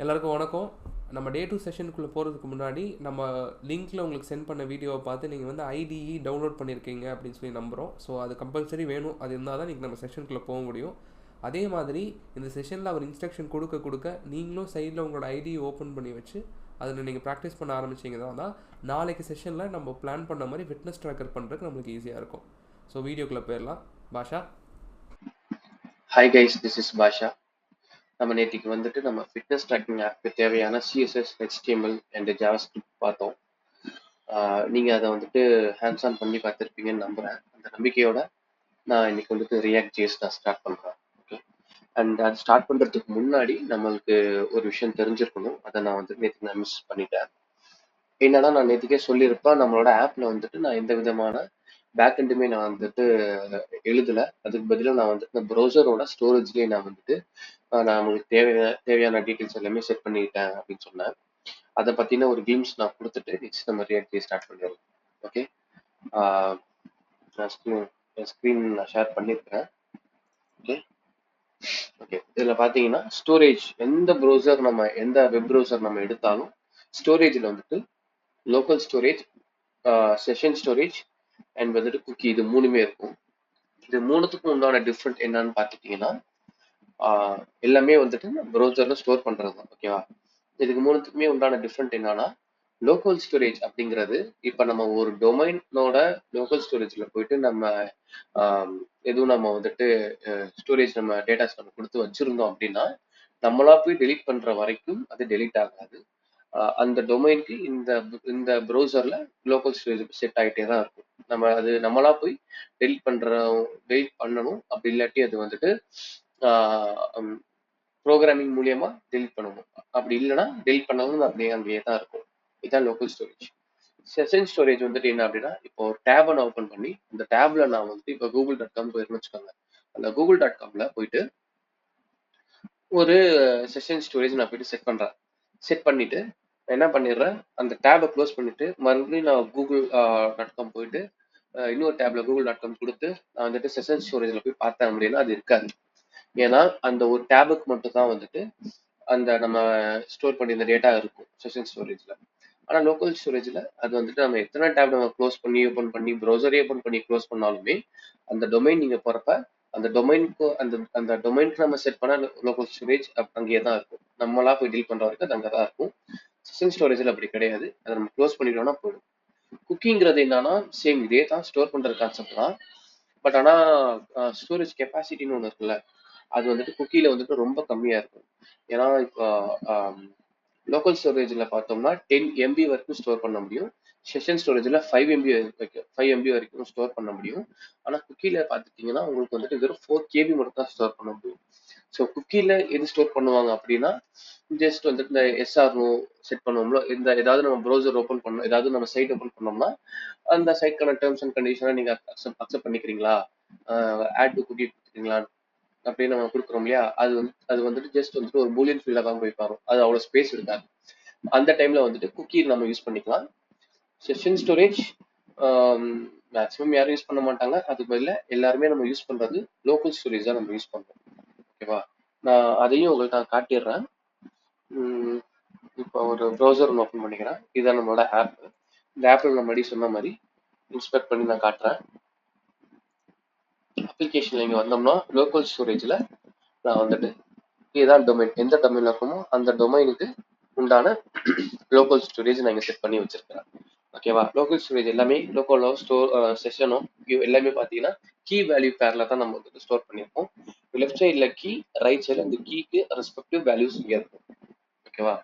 எல்லாருக்கும் வணக்கம். நம்ம டே 2 செஷனுக்குள்ளே போகிறதுக்கு முன்னாடி நம்ம லிங்க்கில் உங்களுக்கு சென்ட் பண்ண வீடியோவை பார்த்து நீங்கள் வந்து ஐடிஇ டவுன்லோட் பண்ணியிருக்கீங்க அப்படின்னு சொல்லி நம்புகிறோம். ஸோ அது கம்பல்சரி வேணும். அது இருந்தால் தான் நீங்கள் நம்ம செஷனுக்குள்ளே போக முடியும். அதே மாதிரி இந்த செஷனில் அவர் இன்ஸ்ட்ரக்ஷன் கொடுக்க கொடுக்க நீங்களும் சைடில் உங்களோட ஐடியை ஓப்பன் பண்ணி வச்சு அதில் நீங்கள் ப்ராக்டிஸ் பண்ண ஆரம்பிச்சிங்கன்னா தான் நாளைக்கு செஷனில் நம்ம பிளான் பண்ண மாதிரி ஃபிட்னஸ் ட்ராக்கர் பண்ணுறதுக்கு நம்மளுக்கு ஈஸியாக இருக்கும். ஸோ வீடியோக்குள்ளே போயிடலாம். பாஷா. ஹாய் கைஸ், திஸ் இஸ் பாஷா. நம்ம நேற்றுக்கு வந்துட்டு நம்ம ஃபிட்னஸ் ட்ராக்கிங் ஆப்க்கு தேவையான சிஎஸ்எஸ், ஹெச்டிஎம்எல் அண்ட் ஜாவாஸ்கிரிப்ட் பார்த்தோம். நீங்கள் அதை வந்துட்டு ஹேண்ட்ஸ் ஆன் பண்ணி பார்த்துருப்பீங்கன்னு நம்புகிறேன். அந்த நம்பிக்கையோட நான் இன்னைக்கு வந்துட்டு ரியாக்ட் ஜேஸ் நான் ஸ்டார்ட் பண்ணுறேன். ஓகே, அண்ட் அது ஸ்டார்ட் பண்ணுறதுக்கு முன்னாடி நம்மளுக்கு ஒரு விஷயம் தெரிஞ்சிருக்கணும். அதை நான் வந்துட்டு நேற்று நான் மிஸ் பண்ணிட்டேன். என்னன்னா, நான் நேற்றுக்கே சொல்லியிருப்பேன், நம்மளோட ஆப்பில் வந்துட்டு நான் எந்த விதமான பேக்எண்டுமே நான் வந்துட்டு எழுதலை. அதுக்கு பதிலாக நான் வந்துட்டு இந்த ப்ரௌசரோட ஸ்டோரேஜ்லேயே நான் வந்துட்டு நான் உங்களுக்கு தேவையான டீட்டெயில்ஸ் எல்லாமே செட் பண்ணிட்டேன் அப்படின்னு சொன்னேன். அதை பற்றின ஒரு கிளிம்ஸ் நான் கொடுத்துட்டு நெக்ஸ்ட் நம்ம ரியாக்ட் ஸ்டார்ட் பண்ணிடுறோம். ஓகே, நான் ஸ்க்ரீன் நான் ஷேர் பண்ணியிருக்கேன். ஓகே ஓகே இதில் பார்த்தீங்கன்னா ஸ்டோரேஜ், எந்த ப்ரௌசர் நம்ம எந்த வெப் ப்ரௌசர் நம்ம எடுத்தாலும் ஸ்டோரேஜில் வந்துட்டு local storage, session storage and வந்துட்டு குக்கி, இது மூணுமே இருக்கும். இது மூணுத்துக்கும் உண்டான டிஃப்ரெண்ட் என்னன்னு பார்த்துட்டீங்கன்னா எல்லாமே வந்துட்டு ப்ரௌசர்ல ஸ்டோர் பண்றது தான். ஓகேவா, இதுக்கு மூணுத்துக்குமே உண்டான டிஃப்ரெண்ட் என்னன்னா, லோக்கல் ஸ்டோரேஜ் அப்படிங்கிறது இப்போ நம்ம ஒரு டொமைனோட லோக்கல் ஸ்டோரேஜ்ல போயிட்டு நம்ம எதுவும் நம்ம வந்துட்டு ஸ்டோரேஜ் நம்ம டேட்டாஸ் நம்ம கொடுத்து வச்சிருந்தோம் அப்படின்னா நம்மளா போய் டெலீட் பண்ற வரைக்கும் அது டெலீட் ஆகாது. அந்த டொமைனுக்கு இந்த இந்த ப்ரௌசர்ல லோக்கல் ஸ்டோரேஜ் செட் ஆகிட்டே தான் இருக்கும். நம்ம அது நம்மளா போய் டெலிட் பண்ணணும். அப்படி இல்லாட்டி அது வந்துட்டு ப்ரோக்ராமிங் மூலியமா டெலிட் பண்ணணும். அப்படி இல்லைன்னா டெலிட் பண்ணாலும் அப்படியே அங்கேயே தான் இருக்கும். இதுதான் லோக்கல் ஸ்டோரேஜ். செஷன் ஸ்டோரேஜ் வந்துட்டு என்ன அப்படின்னா, இப்போ ஒரு டேபை நான் ஓப்பன் பண்ணி அந்த டேப்ல நான் வந்துட்டு இப்போ google.com போயிருன்னு வச்சுக்கோங்க. அந்த google.comல போயிட்டு ஒரு செஷன் ஸ்டோரேஜ் நான் போயிட்டு செட் பண்ணிட்டு என்ன பண்ணிடுறேன், அந்த டேபை க்ளோஸ் பண்ணிட்டு மறுபடியும் நான் google.com போயிட்டு இன்னொரு டேப்ல google.com கொடுத்து நான் வந்துட்டு செஷன் ஸ்டோரேஜ்ல போய் பார்த்தேன் அப்படின்னா அது இருக்காது. ஏன்னா அந்த ஒரு டேபுக்கு மட்டும் தான் வந்துட்டு அந்த நம்ம ஸ்டோர் பண்ணி இந்த டேட்டா இருக்கும் செஷன் ஸ்டோரேஜ்ல. ஆனா லோக்கல் ஸ்டோரேஜ்ல அது வந்துட்டு நம்ம எத்தனை டேப் நம்ம க்ளோஸ் பண்ணி ஓப்பன் பண்ணி ப்ரௌசரே ஓப்பன் பண்ணி க்ளோஸ் பண்ணாலுமே அந்த டொமைன் நீங்க போறப்ப அந்த டொமைனுக்கு அந்த டொமைனுக்கு நம்ம செட் பண்ண லோக்கல் ஸ்டோரேஜ் அங்கேயே தான் இருக்கும். நம்மளா போய் டீல் பண்ற வரைக்கும் அது அங்கதான் இருக்கும். செஷன் ஸ்டோரேஜ்ல அப்படி கிடையாது. அதை நம்ம க்ளோஸ் பண்ணிட்டோம்னா போயிடும். குக்கிங்கிறது என்னன்னா சேம் இதே தான், ஸ்டோர் பண்ற கான்செப்ட் தான். பட் ஆனா ஸ்டோரேஜ் கெப்பாசிட்டின்னு ஒன்று இருக்குல்ல, அது வந்துட்டு குக்கியில வந்துட்டு ரொம்ப கம்மியா இருக்கும். ஏன்னா இப்போ லோக்கல் ஸ்டோரேஜில் பார்த்தோம்னா 10 MB வரைக்கும் ஸ்டோர் பண்ண முடியும். செஷன் ஸ்டோரேஜில் 5 MB வரைக்கும் ஸ்டோர் பண்ண முடியும். ஆனால் குக்கியில் பார்த்துட்டிங்கன்னா உங்களுக்கு வந்துட்டு வெறும் 4 KB மட்டும் தான் ஸ்டோர் பண்ண முடியும். ஸோ குக்கியில் எது ஸ்டோர் பண்ணுவாங்க அப்படின்னா, ஜஸ்ட் வந்துட்டு இந்த SRO செட் பண்ணுவோம்ல, இந்த ஏதாவது நம்ம ப்ரௌசர் ஓப்பன் பண்ணோம், ஏதாவது நம்ம சைட் ஓப்பன் பண்ணோம்னா அந்த சைட்க்கான டேர்ம்ஸ் அண்ட் கண்டிஷனை நீங்கள் அக்செப்ட் பண்ணிக்கிறீங்களா, ஆட் டு குக்கி கொடுத்துக்கிறீங்களா அப்படின்னு நம்ம கொடுக்குறோம் இல்லையா, அது வந்துட்டு ஜஸ்ட் வந்துட்டு ஒரு பூலியன் ஃபீல்டாக தான் போய் பாரும். அது அவ்வளோ ஸ்பேஸ் இருக்காது. அந்த டைம்ல வந்துட்டு குக்கி நம்ம யூஸ் பண்ணிக்கலாம். செஷன் ஸ்டோரேஜ் மேக்ஸிமம் யாரும் யூஸ் பண்ண மாட்டாங்க. அதுக்கு பதிலாக எல்லாருமே நம்ம யூஸ் பண்றது லோக்கல் ஸ்டோரேஜ் தான் நம்ம யூஸ் பண்றோம். ஓகேவா, நான் அதையும் உங்களுக்கு நான் காட்டிடுறேன். இப்போ ஒரு ப்ரௌசர் ஒன்று ஓப்பன் பண்ணிக்கிறேன். இதுதான் நம்மளோட ஆப். இந்த ஆப்பில் நம்ம முன்னாடி சொன்ன மாதிரி இன்ஸ்பெக்ட் பண்ணி நான் காட்டுறேன். அப்ளிகேஷன்ல இங்கே வந்தோம்னா லோக்கல் ஸ்டோரேஜில் நான் வந்துட்டு இதுதான் டொமைன், எந்த டொமைன்ல இருக்குமோ அந்த டொமைனுக்கு உண்டான லோக்கல் ஸ்டோரேஜ் நான் இங்கே செட் பண்ணி வச்சிருக்கிறேன். ஓகேவா, லோக்கல் ஸ்டோரேஜ் எல்லாமே லோக்கலோ செஷனோ எல்லாமே பார்த்தீங்கன்னா கீ வேல்யூ பேர்ல தான் நம்ம வந்துட்டு ஸ்டோர் பண்ணியிருக்கோம். லெஃப்ட் சைடில் கீ, ரைட் சைடில் இந்த கீக்கு ரெஸ்பெக்டிவ் வேல்யூஸ் இங்கே இருக்கும். ஓகேவா,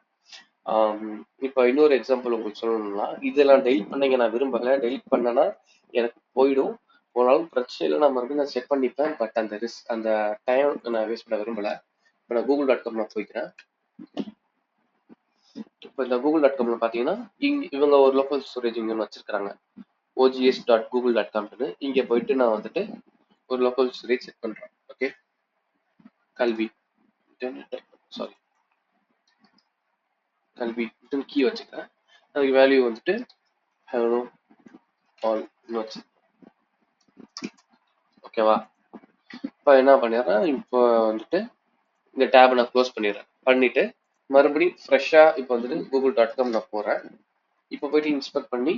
இப்போ இன்னொரு எக்ஸாம்பிள் உங்களுக்கு சொல்லணும்னா, இதெல்லாம் டெலிட் பண்ணீங்க நான் விரும்பல, டெலிட் பண்ணனா எனக்கு போயிடும். போனாலும் பிரச்சனை இல்லை, நான் மறுபடியும் நான் செட் பண்ணிப்பேன். பட் அந்த டைம் நான் வேஸ்ட் பண்ண விரும்பல. இப்போ நான் google.com நான் போய்க்கிறேன். இப்போ இந்த google.comல பார்த்தீங்கன்னா இவங்க ஒரு லோக்கல் ஸ்டோரேஜ் இங்கே வச்சிருக்காங்க, ogs.google.com. இங்கே போயிட்டு நான் வந்துட்டு ஒரு லோக்கல் ஸ்டோரேஜ் செட் பண்றேன். ஓகே, கல்வி கீ வச்சுக்கிறேன். அதுக்கு வேல்யூ வந்துட்டு ஹலோ ஆல் வச்சு. ஓகேவா, இப்போ என்ன பண்ணிடுறேன், இப்போ வந்துட்டு இந்த டேபை நான் க்ளோஸ் பண்ணிடுறேன். பண்ணிட்டு மறுபடியும் ஃப்ரெஷ்ஷாக இப்போ வந்துட்டு google.com நான் போகிறேன். இப்போ போயிட்டு இன்ஸ்பெக்ட் பண்ணி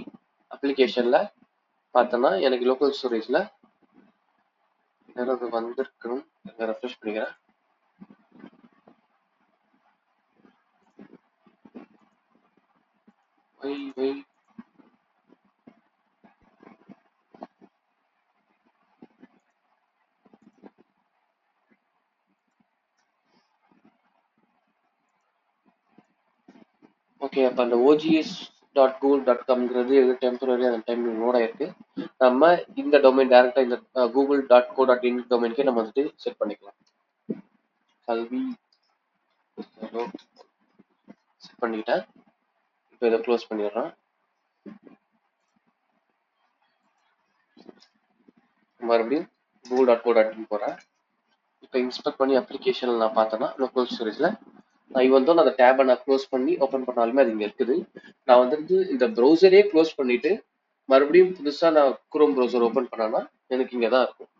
அப்ளிகேஷனில் பார்த்தோன்னா எனக்கு லோக்கல் ஸ்டோரேஜில் யாராவது வந்திருக்கணும். ரெஃப்ரெஷ் பண்ணிக்கிறேன். வை ஓகே. அப்போ அந்த ogs.google.comங்கிறது டெம்பரரி அந்த டைம் நோட் ஆயிருக்கு. நம்ம இந்த டொமைன் டேரெக்டாக இந்த google.co.in டொமைனுக்கே நம்ம வந்துட்டு செட் பண்ணிக்கலாம். கல்வி செட் பண்ணிக்கிட்டேன். இப்போ இதை க்ளோஸ் பண்ணிடுறேன். மறுபடியும் google.co.in போகிறேன். இப்போ இன்ஸ்பெக்ட் பண்ணி அப்ளிகேஷனில் நான் பார்த்தேன்னா லோக்கல் ஸ்டோரேஜில் நான் வந்து அந்த டேபை நான் க்ளோஸ் பண்ணி ஓப்பன் பண்ணாலுமே அது இங்கே இருக்குது. நான் வந்துட்டு இந்த ப்ரௌசரே க்ளோஸ் பண்ணிட்டு மறுபடியும் புதுசாக நான் குரோம் ப்ரௌசர் ஓப்பன் பண்ணேன்னா எனக்கு இங்கே தான் இருக்கும்.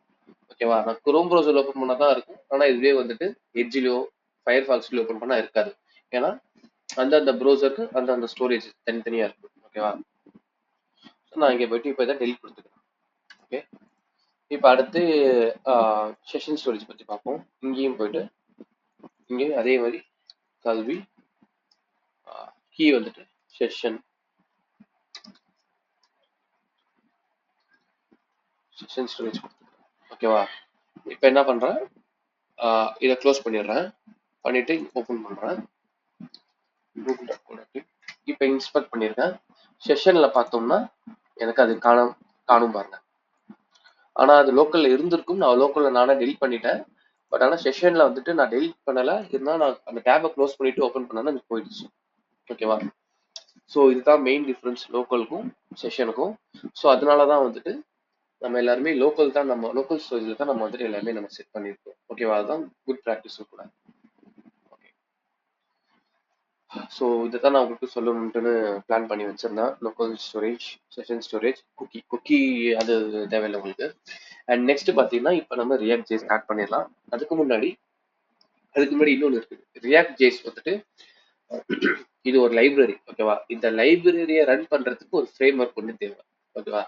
ஓகேவா? நான் குரோம் ப்ரௌசர் ஓப்பன் பண்ணால் தான் இருக்கும். ஆனால் இதுவே வந்துட்டு எட்ஜிலோ ஃபயர்ஃபாக்ஸ்லையோ ஓப்பன் பண்ணால் இருக்காது. ஏன்னா அந்த ப்ரௌசருக்கு அந்த ஸ்டோரேஜ் தனித்தனியாக இருக்கும். ஓகேவா? நான் இங்கே போயிட்டு இப்போ இதை டெலிட் கொடுத்துக்கிறேன். ஓகே. இப்போ அடுத்து செஷன் ஸ்டோரேஜ் பற்றி பார்ப்போம். இங்கேயும் போயிட்டு இங்கேயும் அதே மாதிரி கல்வி கீ வந்துட்டு செஷன் ஸ்டோரேஜ் ஓகேவா? இப்போ என்ன பண்ணுறேன், இதை க்ளோஸ் பண்ணிடுறேன். பண்ணிவிட்டு ஓப்பன் பண்ணுறேன் google.co.in. இப்போ இன்ஸ்பெக்ட் பண்ணியிருக்கேன். செஷனில் பார்த்தோம்னா எனக்கு அது காணும் பாருங்க. ஆனால் அது லோக்கலில் இருந்திருக்கும். நான் லோக்கலில் நானே டெலிட் பண்ணிட்டேன். பட் ஆனால் செஷனில் வந்துட்டு நான் டெலிட் பண்ணலை. இருந்தால் நான் அந்த டேபை க்ளோஸ் பண்ணிவிட்டு ஓப்பன் பண்ணேன்னா எனக்கு போயிடுச்சு. ஓகேவா? ஸோ இதுதான் மெயின் டிஃப்ரென்ஸ் லோக்கலுக்கும் செஷனுக்கும். ஸோ அதனால தான் வந்துட்டு நம்ம எல்லாருமே லோக்கல் ஸ்டோரேஜில் தான் நம்ம வந்துட்டு எல்லாமே நம்ம செட் பண்ணியிருக்கோம். ஓகேவா? அதுதான் குட் ப்ராக்டிஸும் கூட. ஓகே. ஸோ இதை தான் நான் உங்களுக்கு சொல்லணுன்ட்டுன்னு பிளான் பண்ணி வச்சிருந்தேன். Local storage, session storage, cookie அது தேவையில்லை உங்களுக்கு. அண்ட் நெக்ஸ்ட் பார்த்தீங்கன்னா இப்போ நம்ம ரியாக்ட் ஜேஸ் ஸ்டார்ட் பண்ணிடலாம். அதுக்கு முன்னாடி இன்னொன்று இருக்குது. ரியாக்ட் ஜேஸ் வந்துட்டு இது ஒரு லைப்ரரி. ஓகேவா? இந்த லைப்ரரியை ரன் பண்றதுக்கு ஒரு ஃப்ரேம் ஒர்க் ஒன்று தேவை. ஓகேவா?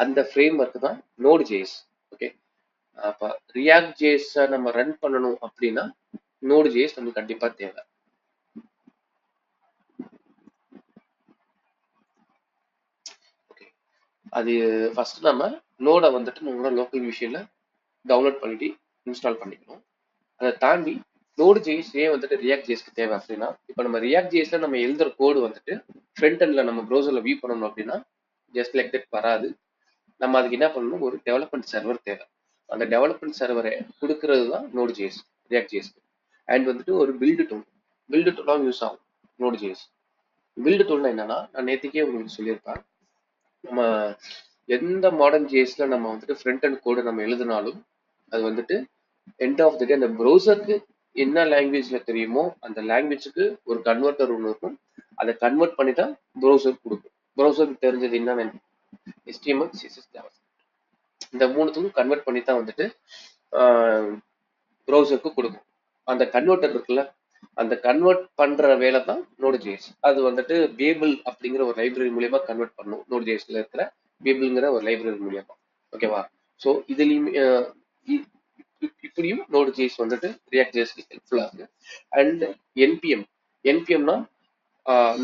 அந்த ஃப்ரேம் ஒர்க் தான் நோட் ஜேஸ். ஓகே. அப்ப ரியாக்ட் ஜேஸ் நம்ம ரன் பண்ணணும் அப்படின்னா நோட் ஜேஸ் நமக்கு கண்டிப்பா தேவை. ஓகே. அது ஃபர்ஸ்ட் நம்ம நோட வந்துட்டு நம்மளோட லோக்கல் விஷயம்ல டவுன்லோட் பண்ணிட்டு இன்ஸ்டால் பண்ணிக்கணும். அதை தாண்டி நோடு ஜேஸ் ஏன் வந்துட்டு ரியாக்ட் ஜேஸ்க்கு தேவை அப்படின்னா, இப்போ நம்ம ரியாக்ட் ஜேஸ்ல நம்ம எழுதுற கோடு வந்துட்டு ஃப்ரண்ட் எண்ட்ல நம்ம ப்ரௌசர்ல வியூ பண்ணணும் அப்படின்னா ஜஸ்ட் லைக் தட் வராது. நம்ம அதுக்கு என்ன பண்ணணும், ஒரு டெவலப்மெண்ட் சர்வர் தேவை. அந்த டெவலப்மெண்ட் சர்வரை கொடுக்கறது தான் நோடு ஜேஸ், ரியாக்ட் ஜேஸ். அண்ட் வந்துட்டு ஒரு பில்டு டூலாகவும் யூஸ் ஆகும் நோடு ஜேஸ். பில்டு டூல்னா என்னன்னா, நான் நேற்றுக்கே உங்களுக்கு சொல்லியிருப்பேன், நம்ம எந்த மாடர்ன் ஜேஸ்ல நம்ம வந்துட்டு ஃப்ரண்ட் அண்ட் கோடு நம்ம எழுதினாலும் அது வந்துட்டு எண்ட் ஆஃப் த டே அந்த ப்ரௌசருக்கு என்ன லாங்குவேஜ்ல தெரியுமோ அந்த லாங்குவேஜுக்கு ஒரு கன்வெர்ட்டர் ஒன்று இருக்கும். அதை கன்வெர்ட் பண்ணி தான் ப்ரௌசர் கொடுக்கும். ப்ரௌசருக்கு தெரிஞ்சது என்னன்னு HTML, CSS, JavaScript இந்த மூணுத்துக்கும் கன்வெர்ட் பண்ணி தான் வந்துட்டு ப்ரௌசருக்கு கொடுக்கும். அந்த கன்வெர்ட்டர் இருக்குல்ல, அந்த கன்வெர்ட் பண்ற வேலை தான் நோடு ஜேஎஸ். அது வந்துட்டு பேபிள் அப்படிங்கிற ஒரு லைப்ரரி மூலியமா கன்வெர்ட் பண்ணும். நோடு ஜேஎஸ்ல இருக்கிற பேபிள்ங்கிற ஒரு லைப்ரரி மூலியமா. ஓகேவா? ஸோ இதுலயுமே இப்படியும் நோடு ஜேஎஸ் வந்துட்டு ரியாக்ட் ஜேஎஸ்க்கு ஹெல்ப்ஃபுல்லா இருக்கு. அண்ட் என்பிஎம்னா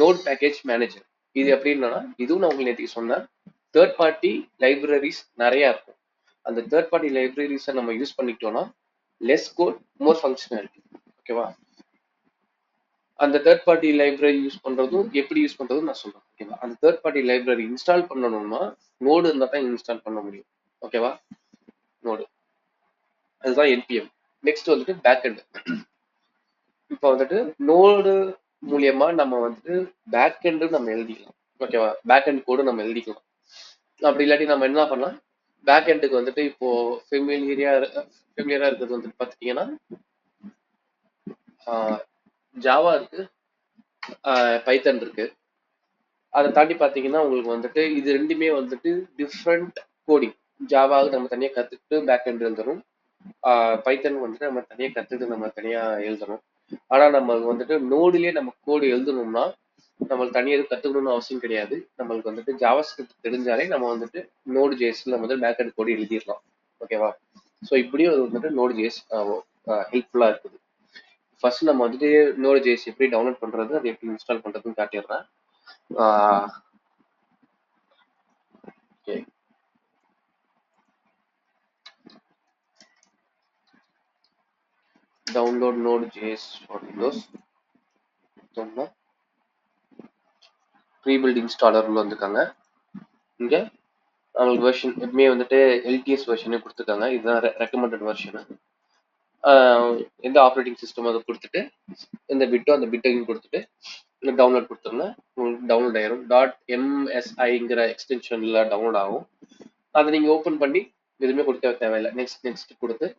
நோட் பேக்கேஜ் மேனேஜர். இது எப்படின்னா, இதுவும் நான் உங்களுக்கு நேற்றுக்கு சொன்னேன், தேர்ட் பார்ட்டி லைப்ரரிஸ் நிறைய இருக்கும். அந்த தேர்ட் பார்ட்டி லைப்ரரிஸை நம்ம யூஸ் பண்ணிக்கிட்டோம்னா லெஸ் கோட் மோர் ஃபங்க்ஷனாலிட்டி. ஓகேவா? அந்த தேர்ட் பார்ட்டி லைப்ரரி யூஸ் பண்றதும் எப்படி யூஸ் பண்றதும் நான் சொல்றேன். ஓகேவா? அந்த தேர்ட் பார்ட்டி லைப்ரரி இன்ஸ்டால் பண்ணணும்னா நோடு இருந்தால் தான் இன்ஸ்டால் பண்ண முடியும். ஓகேவா? நோடு அதுதான் என்பிஎம். நெக்ஸ்ட் வந்துட்டு பேக்எண்ட். இப்போ வந்துட்டு நோடு மூலியமா நம்ம வந்துட்டு பேக்எண்டு நம்ம எழுதிக்கலாம். ஓகேவா? பேக்எண்ட் கோடு நம்ம எழுதிக்கலாம். அப்படி இல்லாட்டி நம்ம என்ன பண்ணலாம், பேக்எண்டுக்கு வந்துட்டு இப்போ ஃபெமிலியரா இருக்கிறது வந்துட்டு பார்த்தீங்கன்னா ஜாவா இருக்கு, பைத்தன் இருக்கு. அதை தாண்டி பார்த்தீங்கன்னா உங்களுக்கு வந்துட்டு இது ரெண்டுமே வந்துட்டு டிஃப்ரெண்ட் கோடிங். ஜாவாவுக்கு நம்ம தனியாக கற்றுக்கிட்டு பேக் எண்ட் எழுதணும், பைத்தன் வந்துட்டு நம்ம தனியாக கற்றுக்கிட்டு நம்ம தனியாக எழுதணும். ஆனா நம்மளுக்கு வந்துட்டு நோடுலயே நம்ம கோடு எழுதணும்னா நம்மளுக்கு தனியாக எதுவும் கத்துக்கணும்னு அவசியம் கிடையாது. நம்மளுக்கு வந்துட்டு ஜாவாஸ்கிரிப்ட் தெரிஞ்சாலே நம்ம வந்துட்டு நோடு ஜேஎஸ்ல வந்து பேக்அண்ட் கோடு எழுதிடலாம். ஓகேவா? ஸோ இப்படியும் அது வந்துட்டு நோடு ஜேஎஸ் ஹெல்ப்ஃபுல்லா இருக்குது. ஃபர்ஸ்ட் நம்ம வந்துட்டு நோடு ஜேஎஸ் எப்படி டவுன்லோட் பண்றது, அது எப்படி இன்ஸ்டால் பண்றதுன்னு காட்டிடுறேன். Okay, download node JS for Windows prebuilt installer வந்துருக்காங்க. இங்க அவங்களுக்கு வெர்ஷன் எப்பவுமே வந்துட்டு எல்டிஎஸ் வெர்ஷனே கொடுத்துருக்காங்க. இதுதான் ரெக்கமெண்டட் வெர்ஷனு. எந்த ஆப்ரேட்டிங் சிஸ்டம் அதை கொடுத்துட்டு எந்த பிட்டோ அந்த பிட்டையும் கொடுத்துட்டு டவுன்லோட் கொடுத்துருங்க. உங்களுக்கு டவுன்லோட் ஆயிரும். .msiங்கிற எக்ஸ்டென்ஷன்ல டவுன்லோட் ஆகும். அதை நீங்க ஓப்பன் பண்ணி எதுவுமே கொடுக்க தேவையில்லை. நெக்ஸ்ட் நெக்ஸ்ட் கொடுத்து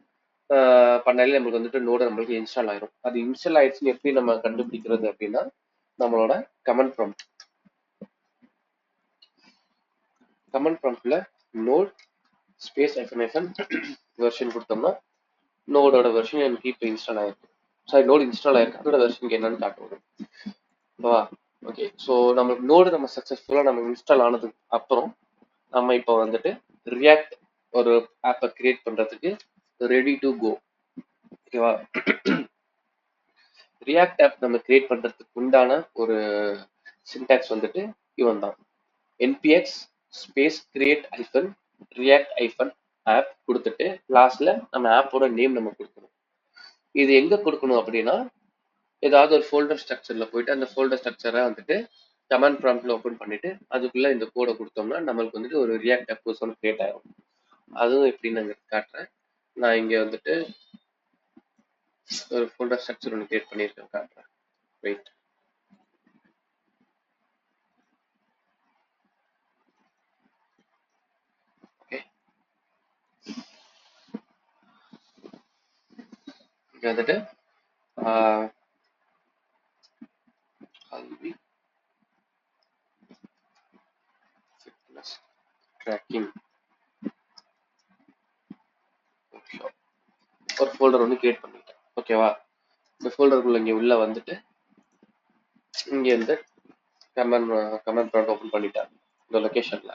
பண்ணாலே நம்மளுக்கு வந்துட்டு நோடு நம்மளுக்கு இன்ஸ்டால் ஆயிரும். அது இன்ஸ்டால் ஆயிடுச்சுன்னு எப்படி நம்ம கண்டுபிடிக்கிறது அப்படின்னா, நம்மளோட கமெண்ட் ப்ராம்ப்ட்ல நோட் ஸ்பேஸ் எக்ஸ்பிளனேஷன் வெர்ஷன் கொடுத்தோம்னா நோடோட வெர்ஷன் எனக்கு இப்போ இன்ஸ்டால் ஆயிருக்கு. சாரி, நோடு இன்ஸ்டால் ஆயிருக்கு. அதோட வெர்ஷன் என்னன்னு காட்டுவோம். ஓகே, ஸோ நம்மளுக்கு நோடு நம்ம சக்ஸஸ்ஃபுல்லாக நம்ம இன்ஸ்டால் ஆனதுக்கு அப்புறம் நம்ம இப்போ வந்துட்டு ரியாக்ட் ஒரு ஆப்பை கிரியேட் பண்றதுக்கு ரெடி டு கோ. ஓகேவா? ரியாக்ட் ஆப் நம்ம கிரியேட் பண்றதுக்கு உண்டான ஒரு சின்டாக்ஸ் வந்துட்டு இவன் தான். npx space create hyphen react hyphen app கொடுத்துட்டு லாஸ்ட்ல நம்ம ஆப்போட நேம் நம்ம கொடுக்கணும். இது எங்க கொடுக்கணும் அப்படின்னா, ஏதாவது ஒரு ஃபோல்டர் ஸ்ட்ரக்சர்ல போயிட்டு அந்த ஃபோல்டர் ஸ்ட்ரக்சரை வந்துட்டு கமாண்ட் ப்ராம்ப்ட்ல ஓப்பன் பண்ணிட்டு அதுக்குள்ள இந்த கோடை கொடுத்தோம்னா நம்மளுக்கு வந்துட்டு ஒரு ரியாக்ட் ஆப் ஒன்று கிரியேட் ஆகும். அதுவும் எப்படின்னு நான் காட்டுறேன். நான் இங்க வந்துட்டு ஒரு ஃபோல்டர் ஸ்ட்ரக்சர் ஒன்று கிரியேட் பண்ணியிருக்கேன், காட்டுறேன். வெயிட். ஓகே, இங்க வந்துட்டு கல்வி ஃபிட்னஸ் ட்ராக்கிங் ஒரு ஃபோல்டர் ஒன்று கிரியேட் பண்ணிட்டேன். ஓகேவா? இந்த ஃபோல்டருக்குள்ள இங்கே உள்ள வந்துட்டு இங்க இருந்து கமெண்ட் ப்ராம்ப்ட் ஓப்பன் பண்ணிட்டேன் இந்த லொகேஷன்ல.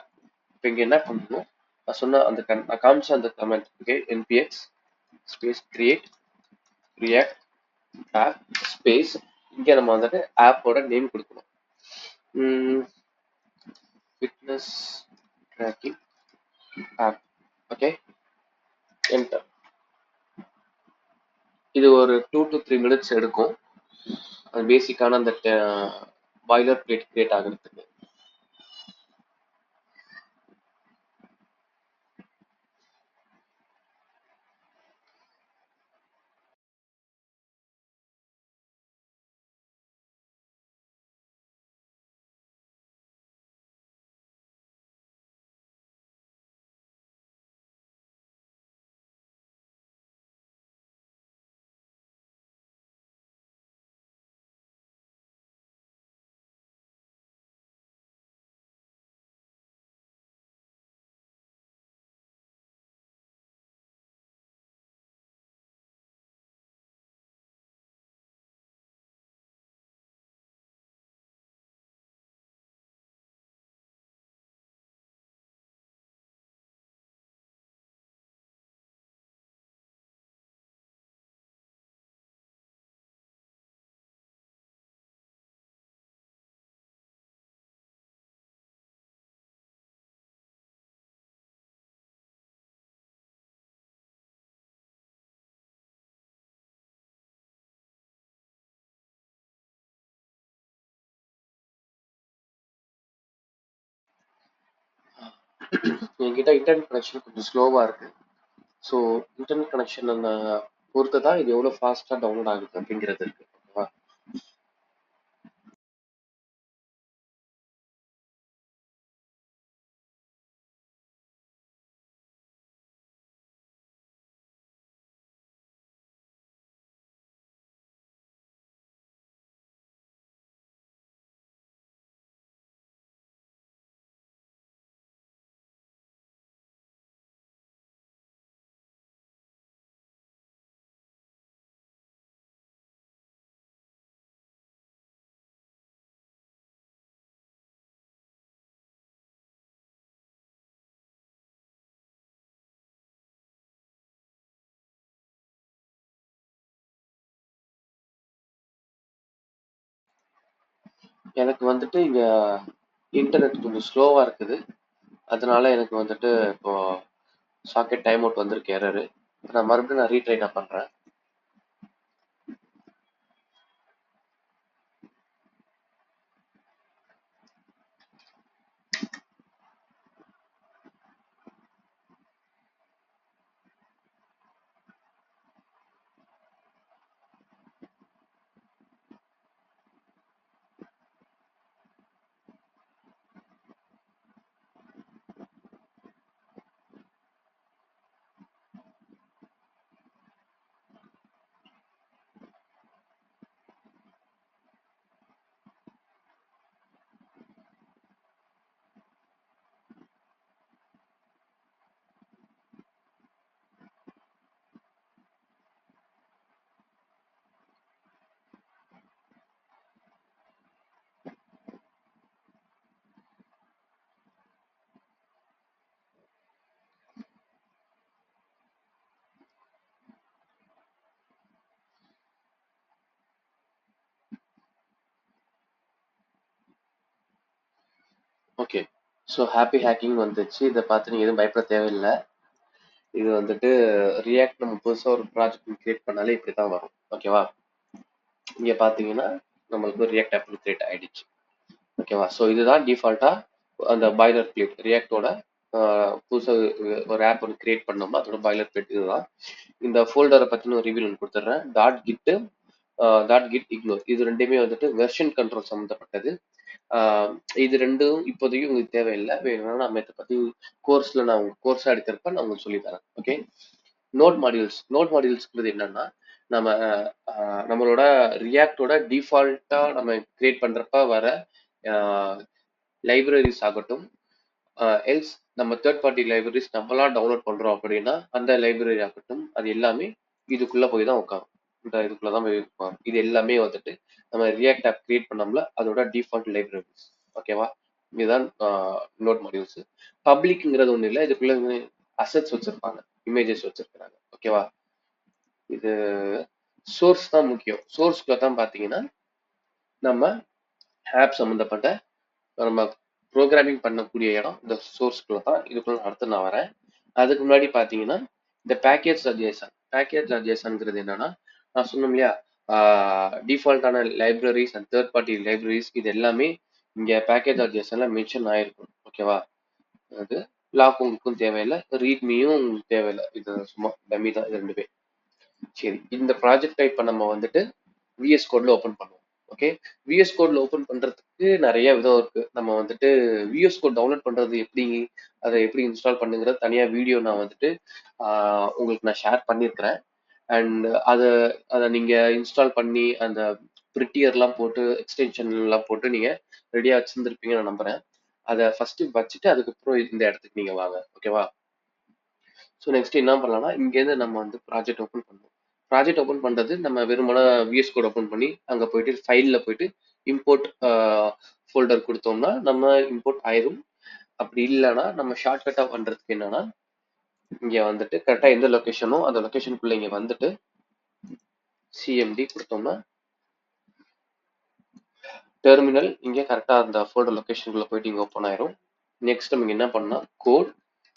இப்போ இங்க என்ன பண்ணணும், நான் சொன்ன அந்த நான் காமிச்ச அந்த comment, okay, npx space create react app space இங்க நம்ம வந்துட்டு ஆப்போட நேம் கொடுக்கணும். Fitness tracking app. Okay, enter. இது ஒரு 2 to 3 minutes எடுக்கும். அது பேசிக்கான அந்த பாய்லர் பிளேட் கிரியேட் ஆகிறதுக்கு. என்கிட்ட இன்டர்நெட் கனெக்ஷன் கொஞ்சம் ஸ்லோவா இருக்கு. ஸோ இன்டர்நெட் கனெக்ஷன் அந்த பொறுத்து தான் இது எவ்வளோ ஃபாஸ்ட்டாக டவுன்லோட் ஆகுது அப்படிங்கிறது இருக்கு. ஓகேவா? எனக்கு வந்துட்டு இங்க இன்டர்நெட் கொஞ்சம் ஸ்லோவா இருக்குது. அதனால எனக்கு வந்துட்டு இப்போ சாக்கெட் டைம் அவுட் வந்திருக்கு எரரு. நான் மறுபடியும் ரீட்ரை நான் பண்றேன். ஓகே. ஸோ ஹாப்பி ஹேக்கிங் வந்துச்சு. இதை பார்த்து நீங்கள் எதுவும் பயப்பட தேவையில்லை. இது வந்துட்டு ரியாக்ட் நம்ம புதுசாக ஒரு ப்ராஜெக்ட் கிரியேட் பண்ணாலே இப்படி தான் வரும். ஓகேவா? இங்கே பார்த்தீங்கன்னா நம்மளுக்கு ஒரு ரியாக்ட் ஆப் கிரியேட் ஆயிடுச்சு. ஓகேவா? ஸோ இதுதான் டிஃபால்ட்டாக அந்த பாய்லர் பிளேட் ரியாக்டோட புதுசாக ஒரு ஆப் ஒன்று கிரியேட் பண்ணோம்னா அதோட பாய்லர் பிளேட் இதுதான். இந்த ஃபோல்டரை பற்றின ஒரு ரிவ்யூ ஒன்று கொடுத்துட்றேன். டாட் கிட் இக்னோர் இது ரெண்டுமே வந்துட்டு வெர்ஷன் கண்ட்ரோல் சம்மந்தப்பட்டது. இது ரெண்டும் இப்போதைக்கு உங்களுக்கு தேவையில்லை. வேணும்னா நம்ம இதை பற்றி கோர்ஸில் நான் உங்களுக்கு கோர்ஸாக எடுக்கிறப்ப நான் உங்களுக்கு சொல்லித்தரேன். ஓகே. நோட் மாடியூல்ஸ்ங்கிறது என்னன்னா நம்ம நம்மளோட ரியாக்டோட டிஃபால்ட்டா நம்ம கிரியேட் பண்றப்ப வர லைப்ரரிஸ் ஆகட்டும், எல்ஸ் நம்ம தேர்ட் பார்ட்டி லைப்ரரிஸ் நம்மளா டவுன்லோட் பண்றோம் அப்படின்னா அந்த லைப்ரரி ஆகட்டும், அது எல்லாமே இதுக்குள்ள போய் தான் உட்காரும். இதுக்குள்ள தான் போய் உட்காரும். இது எல்லாமே வந்துட்டு நம்ம ரியாக்ட் ஆப் கிரியேட் பண்ணோம்ல அதோட டிஃபால்ட் லைப்ரரிஸ். ஓகேவா? இதுதான் நோட் மாடியூல்ஸ். பப்ளிக்ங்கிறது ஒன்றும் இல்லை. இதுக்குள்ள அசெட்ஸ் வச்சிருப்பாங்க, இமேஜஸ் வச்சிருக்கிறாங்க. ஓகேவா? இது சோர்ஸ் தான் முக்கியம். சோர்ஸ்க்குள்ள தான் பார்த்தீங்கன்னா நம்ம ஆப் சம்மந்தப்பட்ட நம்ம ப்ரோக்ராமிங் பண்ணக்கூடிய இடம் இந்த சோர்ஸ்க்குள்ள தான். இதுக்குள்ள அடுத்து நான் வரேன். அதுக்கு முன்னாடி பார்த்தீங்கன்னா இந்த பேக்கேஜ்.json என்னன்னா நான் சொன்னோம் இல்லையா, டிஃபால்ட்டான libraries and third party libraries இது எல்லாமே இங்கே பேக்கேஜ்.jsonல மென்ஷன் ஆயிருக்கும். ஓகேவா? அது லாக் உங்களுக்கும் தேவையில்லை, ரீட்மியும் உங்களுக்கு தேவையில்லை. இது சும்மா டம்மி தான் இது ரெண்டுமே. சரி, இந்த ப்ராஜெக்ட் டைப் நம்ம வந்துட்டு விஎஸ் கோட்ல ஓப்பன் பண்ணுவோம். ஓகே. விஎஸ் கோட்ல ஓப்பன் பண்றதுக்கு நிறைய விதம் இருக்கு. நம்ம வந்துட்டு விஎஸ் கோட் டவுன்லோட் பண்றது எப்படி, அதை எப்படி இன்ஸ்டால் பண்ணுங்கிறது தனியா வீடியோ நான் வந்துட்டு உங்களுக்கு நான் ஷேர் பண்ணியிருக்கிறேன். அண்ட் அதை நீங்க இன்ஸ்டால் பண்ணி அந்த ப்ரிட்டியர்லாம் போட்டு எக்ஸ்டென்ஷன் எல்லாம் போட்டு நீங்க ரெடியா வச்சிருந்துருப்பீங்கன்னு நான் நம்புறேன். அதை ஃபர்ஸ்ட் வச்சுட்டு அதுக்கப்புறம் இந்த இடத்துக்கு நீங்க வாங்க. ஓகேவா? ஸோ நெக்ஸ்ட் என்ன பண்ணலாம்னா இங்கேருந்து நம்ம வந்து ப்ராஜெக்ட் ஓப்பன் பண்ணுவோம். ப்ராஜெக்ட் ஓப்பன் பண்ணுறது நம்ம வெறுமன விஎஸ் கோட் ஓப்பன் பண்ணி அங்கே போயிட்டு ஃபைலில் போயிட்டு இம்போர்ட் ஃபோல்டர் கொடுத்தோம்னா நம்ம இம்போர்ட் ஆயிரும். அப்படி இல்லைன்னா நம்ம ஷார்ட்கட்டாக பண்ணுறதுக்கு என்னன்னா இங்கே வந்துட்டு கரெக்டாக எந்த லொக்கேஷனோ அந்த லொக்கேஷனுக்குள்ளே இங்கே வந்துட்டு சிஎம்டி கொடுத்தோம்னா டெர்மினல் இங்கே கரெக்டாக அந்த ஃபோல்டர் லொக்கேஷனுக்குள்ளே போயிட்டு இங்கே ஓப்பன் ஆயிரும். நெக்ஸ்ட் நம்ம என்ன பண்ணால் கோட்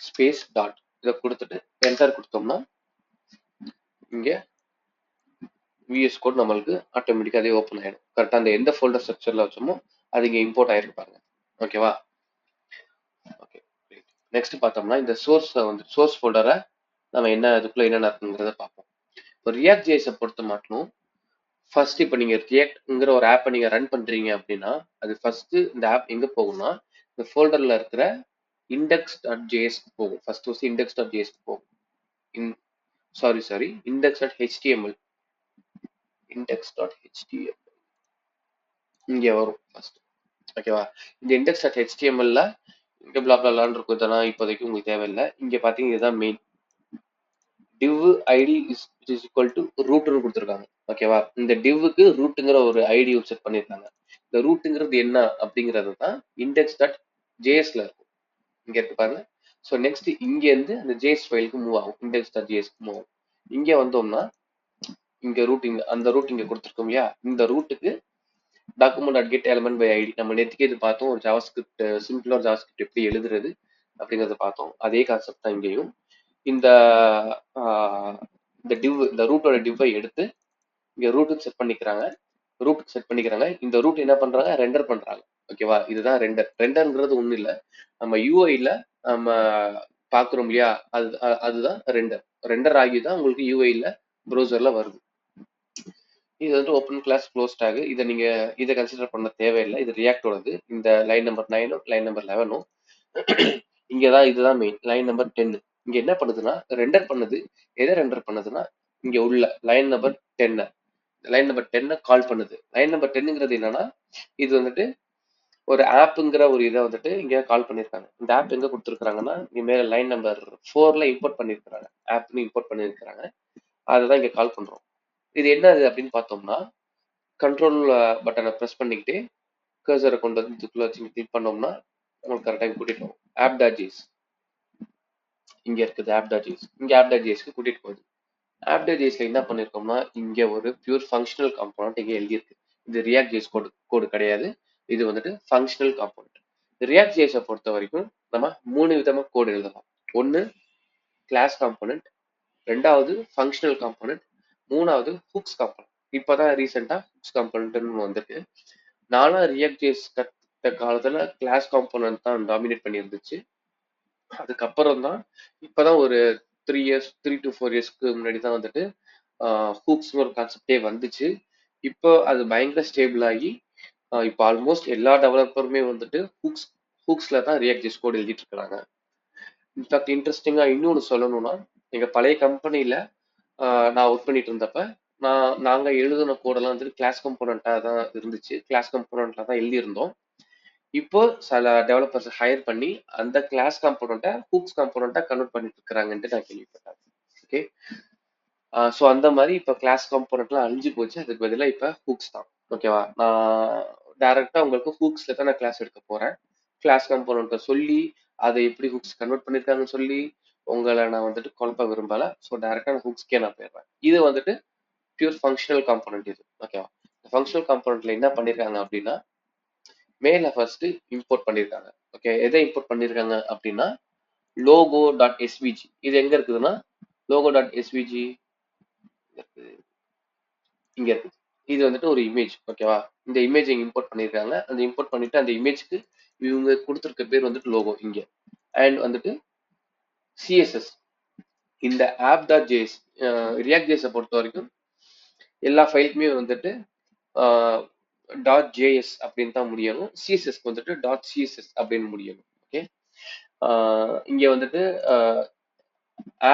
ஸ்பேஸ் டாட் இதை கொடுத்துட்டு என்டர் கொடுத்தோம்னா இங்கே விஎஸ் கோட் நம்மளுக்கு ஆட்டோமேட்டிக்காக அதே ஓப்பன் ஆகிடும். கரெக்டாக அந்த எந்த ஃபோல்டர் ஸ்ட்ரக்சரில் வச்சோமோ அது இங்கே இம்போர்ட் ஆகிருப்பாங்க. ஓகேவா? ஓகே. நெக்ஸ்ட் பார்த்தோம்னா இந்த சோர்ஸ் ஃபோல்டரை நம்ம இதுக்குள்ள என்னென்ன இருக்குங்கிறத பார்ப்போம். இப்போ ரியாக்ட் ஜேஎஸை பொறுத்த மாட்டோம் ஃபர்ஸ்ட் இப்போ நீங்கள் ரியாக்ட்ங்கிற ஒரு ஆப்பை நீங்கள் ரன் பண்ணுறீங்க அப்படின்னா அது ஃபர்ஸ்ட் இந்த ஆப் எங்கே போகும்னா இந்த ஃபோல்டரில் இருக்கிற index.jsக்கு போகும். ஃபர்ஸ்ட் index.jsக்கு போகும். சாரி index.html index.html இங்கே வரும் ஃபர்ஸ்ட். ஓகேவா? இந்த index.htmlல இங்கே பிளாப்லான்னு இருக்கும். இதெல்லாம் இப்போதைக்கு உங்களுக்கு தேவையில்லை. இங்கே பார்த்தீங்கன்னா இதுதான் main. div id is equal to rootன்னு கொடுத்துருக்காங்க. ஓகேவா? இந்த divக்கு rootங்கிற ஒரு ஐடி செட் பண்ணியிருக்காங்க. இந்த rootங்கிறது என்ன அப்படிங்கிறது தான் index.jsல இருக்கும். இங்க இருக்கு பாருங்க. ஸோ நெக்ஸ்ட் இங்கேருந்து அந்த ஜேஎஸ் ஃபைலுக்கு மூவ் ஆகும். index.jsக்கு மூவ் ஆகும். இங்கே வந்தோம்னா இங்க ரூட் அந்த ரூட் இங்க கொடுத்துருக்கோம் இல்லையா, இந்த ரூட்டுக்கு document.get element by id. நம்ம நேத்துக்கே இது பார்த்தோம். ஒரு ஜாவாஸ்கிரிப்ட் சிம்பிளா ஒரு ஜாவாஸ்கிரிப்ட் எப்படி எழுதுறது அப்படிங்கறத பார்த்தோம். அதே கான்செப்ட் தான் இங்கேயும். இந்த இந்த div இந்த ரூட்டோட டிவ்வை எடுத்து இங்க ரூட்டுக்கு செட் பண்ணிக்கிறாங்க. இந்த ரூட் என்ன பண்றாங்க, ரெண்டர் பண்றாங்க. ஓகேவா, இதுதான் ரெண்டர். ரெண்டர்ங்கிறது ஒண்ணும் இல்ல, நம்ம யூஐல நம்ம பாக்குறோம் இல்லையா, அதுதான் ரெண்டர். ரெண்டர் ஆகி தான் உங்களுக்கு யூஐல ப்ரௌசர்ல வருது. இது வந்து ஓப்பன் கிளாஸ் க்ளோஸ் டேக். இதை கன்சிடர் பண்ண தேவையில்லை. இது ரியாக்டோடது. இந்த லைன் நம்பர் 9 லைன் நம்பர் 11 இங்கதான் இதுதான் மெயின். லைன் நம்பர் 10 இங்க என்ன பண்ணுதுன்னா ரெண்டர் பண்ணுது. எதை ரெண்டர் பண்ணுதுன்னா இங்க உள்ள லைன் நம்பர் 10 கால் பண்ணுது. லைன் நம்பர் 10ங்கிறது என்னன்னா, இது வந்துட்டு ஒரு ஆப்புங்கிற ஒரு இதை வந்துட்டு இங்க கால் பண்ணிருக்காங்க. இந்த ஆப் எங்க கொடுத்துருக்காங்கன்னா இங்க மேல லைன் நம்பர் 4ல இம்போர்ட் பண்ணிருக்காங்க. ஆப்னு இம்போர்ட் பண்ணிருக்காங்க. அதுதான் இங்க கால் பண்றோம். இது என்னது அப்படின்னு பார்த்தோம்னா, கண்ட்ரோல் பட்டனை ப்ரெஸ் பண்ணிக்கிட்டே கர்சரை கொண்டு வந்து இதுக்குள்ள வச்சு கிளிக் பண்ணோம்னா உங்களுக்கு கரெக்டாக கூட்டிட்டு போகும். app.js இங்க இருக்குது. app.js இங்க app.jsக்கு கூட்டிட்டு போகுது. app.jsல என்ன பண்ணிருக்கோம்னா இங்க ஒரு பியூர் ஃபங்க்ஷனல் காம்போனன்ட் இங்க எழுதியிருக்கு. இது ரியாக்ட் ஜேஸ் கோடு கிடையாது. இது வந்துட்டு ஃபங்க்ஷனல் காம்போனன்ட். ரியாக்ட் ஜேஸை பொறுத்த வரைக்கும் நம்ம 3 விதமா கோடு எழுதலாம். ஒன்னு கிளாஸ் காம்போனன்ட், ரெண்டாவது ஃபங்க்ஷனல் காம்போனன்ட், மூணாவது ஹூக்ஸ் காம்போனன்ட். இப்பதான் ரீசெண்டா ஹூக்ஸ் காம்போனன்ட்னு வந்திருக்கு. நானும் ரியாக்ட் ஜேஸ் கத்த காலத்துல கிளாஸ் காம்போனன்ட் தான் டாமினேட் பண்ணி இருந்துச்சு. அதுக்கப்புறம் தான் இப்பதான் ஒரு 3 to 4 இயர்ஸ்க்கு முன்னாடி தான் வந்துட்டு ஹூக்ஸ் ஒரு கான்செப்டே வந்துச்சு. இப்போ அது பயங்கர ஸ்டேபிள் ஆகி இப்போ ஆல்மோஸ்ட் எல்லா டெவலப்பருமே வந்துட்டு ஹூக்ஸ்ல தான் ரியாக்ட் ஜேஸ் கோட் எழுதிட்டு இருக்காங்க. இன்ஃபேக்ட் இன்ட்ரெஸ்டிங்கா இன்னொன்று சொல்லணும்னா, எங்க பழைய கம்பெனில நான் ஒர்க் பண்ணிட்டு இருந்தப்ப நாங்க எழுதின கோடெல்லாம் வந்துட்டு கிளாஸ் கம்போனண்டா தான் இருந்துச்சு. கிளாஸ் கம்போனண்ட்ல தான் எழுதியிருந்தோம். இப்போ சில டெவலப்பர்ஸ் ஹையர் பண்ணி அந்த கிளாஸ் காம்போனண்ட்டை ஹூக்ஸ் காம்போனண்ட்டா கன்வெர்ட் பண்ணிட்டு இருக்காங்கன்ட்டு நான் கேள்விப்பட்டேன். ஓகே, ஸோ அந்த மாதிரி இப்போ கிளாஸ் காம்போனண்ட்லாம் அழிஞ்சு போச்சு. அதுக்கு பதிலாக இப்போ ஹூக்ஸ் தான். ஓகேவா, நான் டைரக்டா உங்களுக்கு ஹூக்ஸ்ல தான் நான் கிளாஸ் எடுக்க போறேன். கிளாஸ் காம்போனண்ட்டை சொல்லி அதை எப்படி ஹூக்ஸ் கன்வெர்ட் பண்ணிருக்காங்கன்னு சொல்லி உங்களை நான் வந்துட்டு குழப்ப விரும்பல. ஸோ டைரக்டா நான் ஹூக்ஸ்க்கே நான் போயிடுறேன். இது வந்துட்டு பியூர் ஃபங்க்ஷனல் காம்போனன்ட். இது ஓகேவா. ஃபங்க்ஷனல் காம்போனன்ட்ல என்ன பண்ணிருக்காங்க அப்படின்னா, மேல ஃபர்ஸ்ட் இம்போர்ட் பண்ணிருக்காங்க. ஓகே, எதை இம்போர்ட் பண்ணிருக்காங்க அப்படின்னா logo.svg. இது எங்க இருக்குதுன்னா logo.svg இங்க இருக்கு. இது வந்துட்டு ஒரு இமேஜ். ஓகேவா, இந்த இமேஜ் இங்க இம்போர்ட் பண்ணிருக்காங்க. அந்த இம்போர்ட் பண்ணிட்டு அந்த இமேஜ்க்கு இவங்க கொடுத்துருக்க பேர் வந்துட்டு லோகோ இங்க. அண்ட் வந்துட்டு சிஎஸ்எஸ் இந்த app.js ரியாக்ட் ஜேஸை பொறுத்த வரைக்கும் எல்லா ஃபைலுமே வந்துட்டு .js அப்படின்னு தான் முடியணும். சிஎஸ்எஸ்க்கு வந்துட்டு .css அப்படின்னு முடியணும். ஓகே, இங்க வந்துட்டு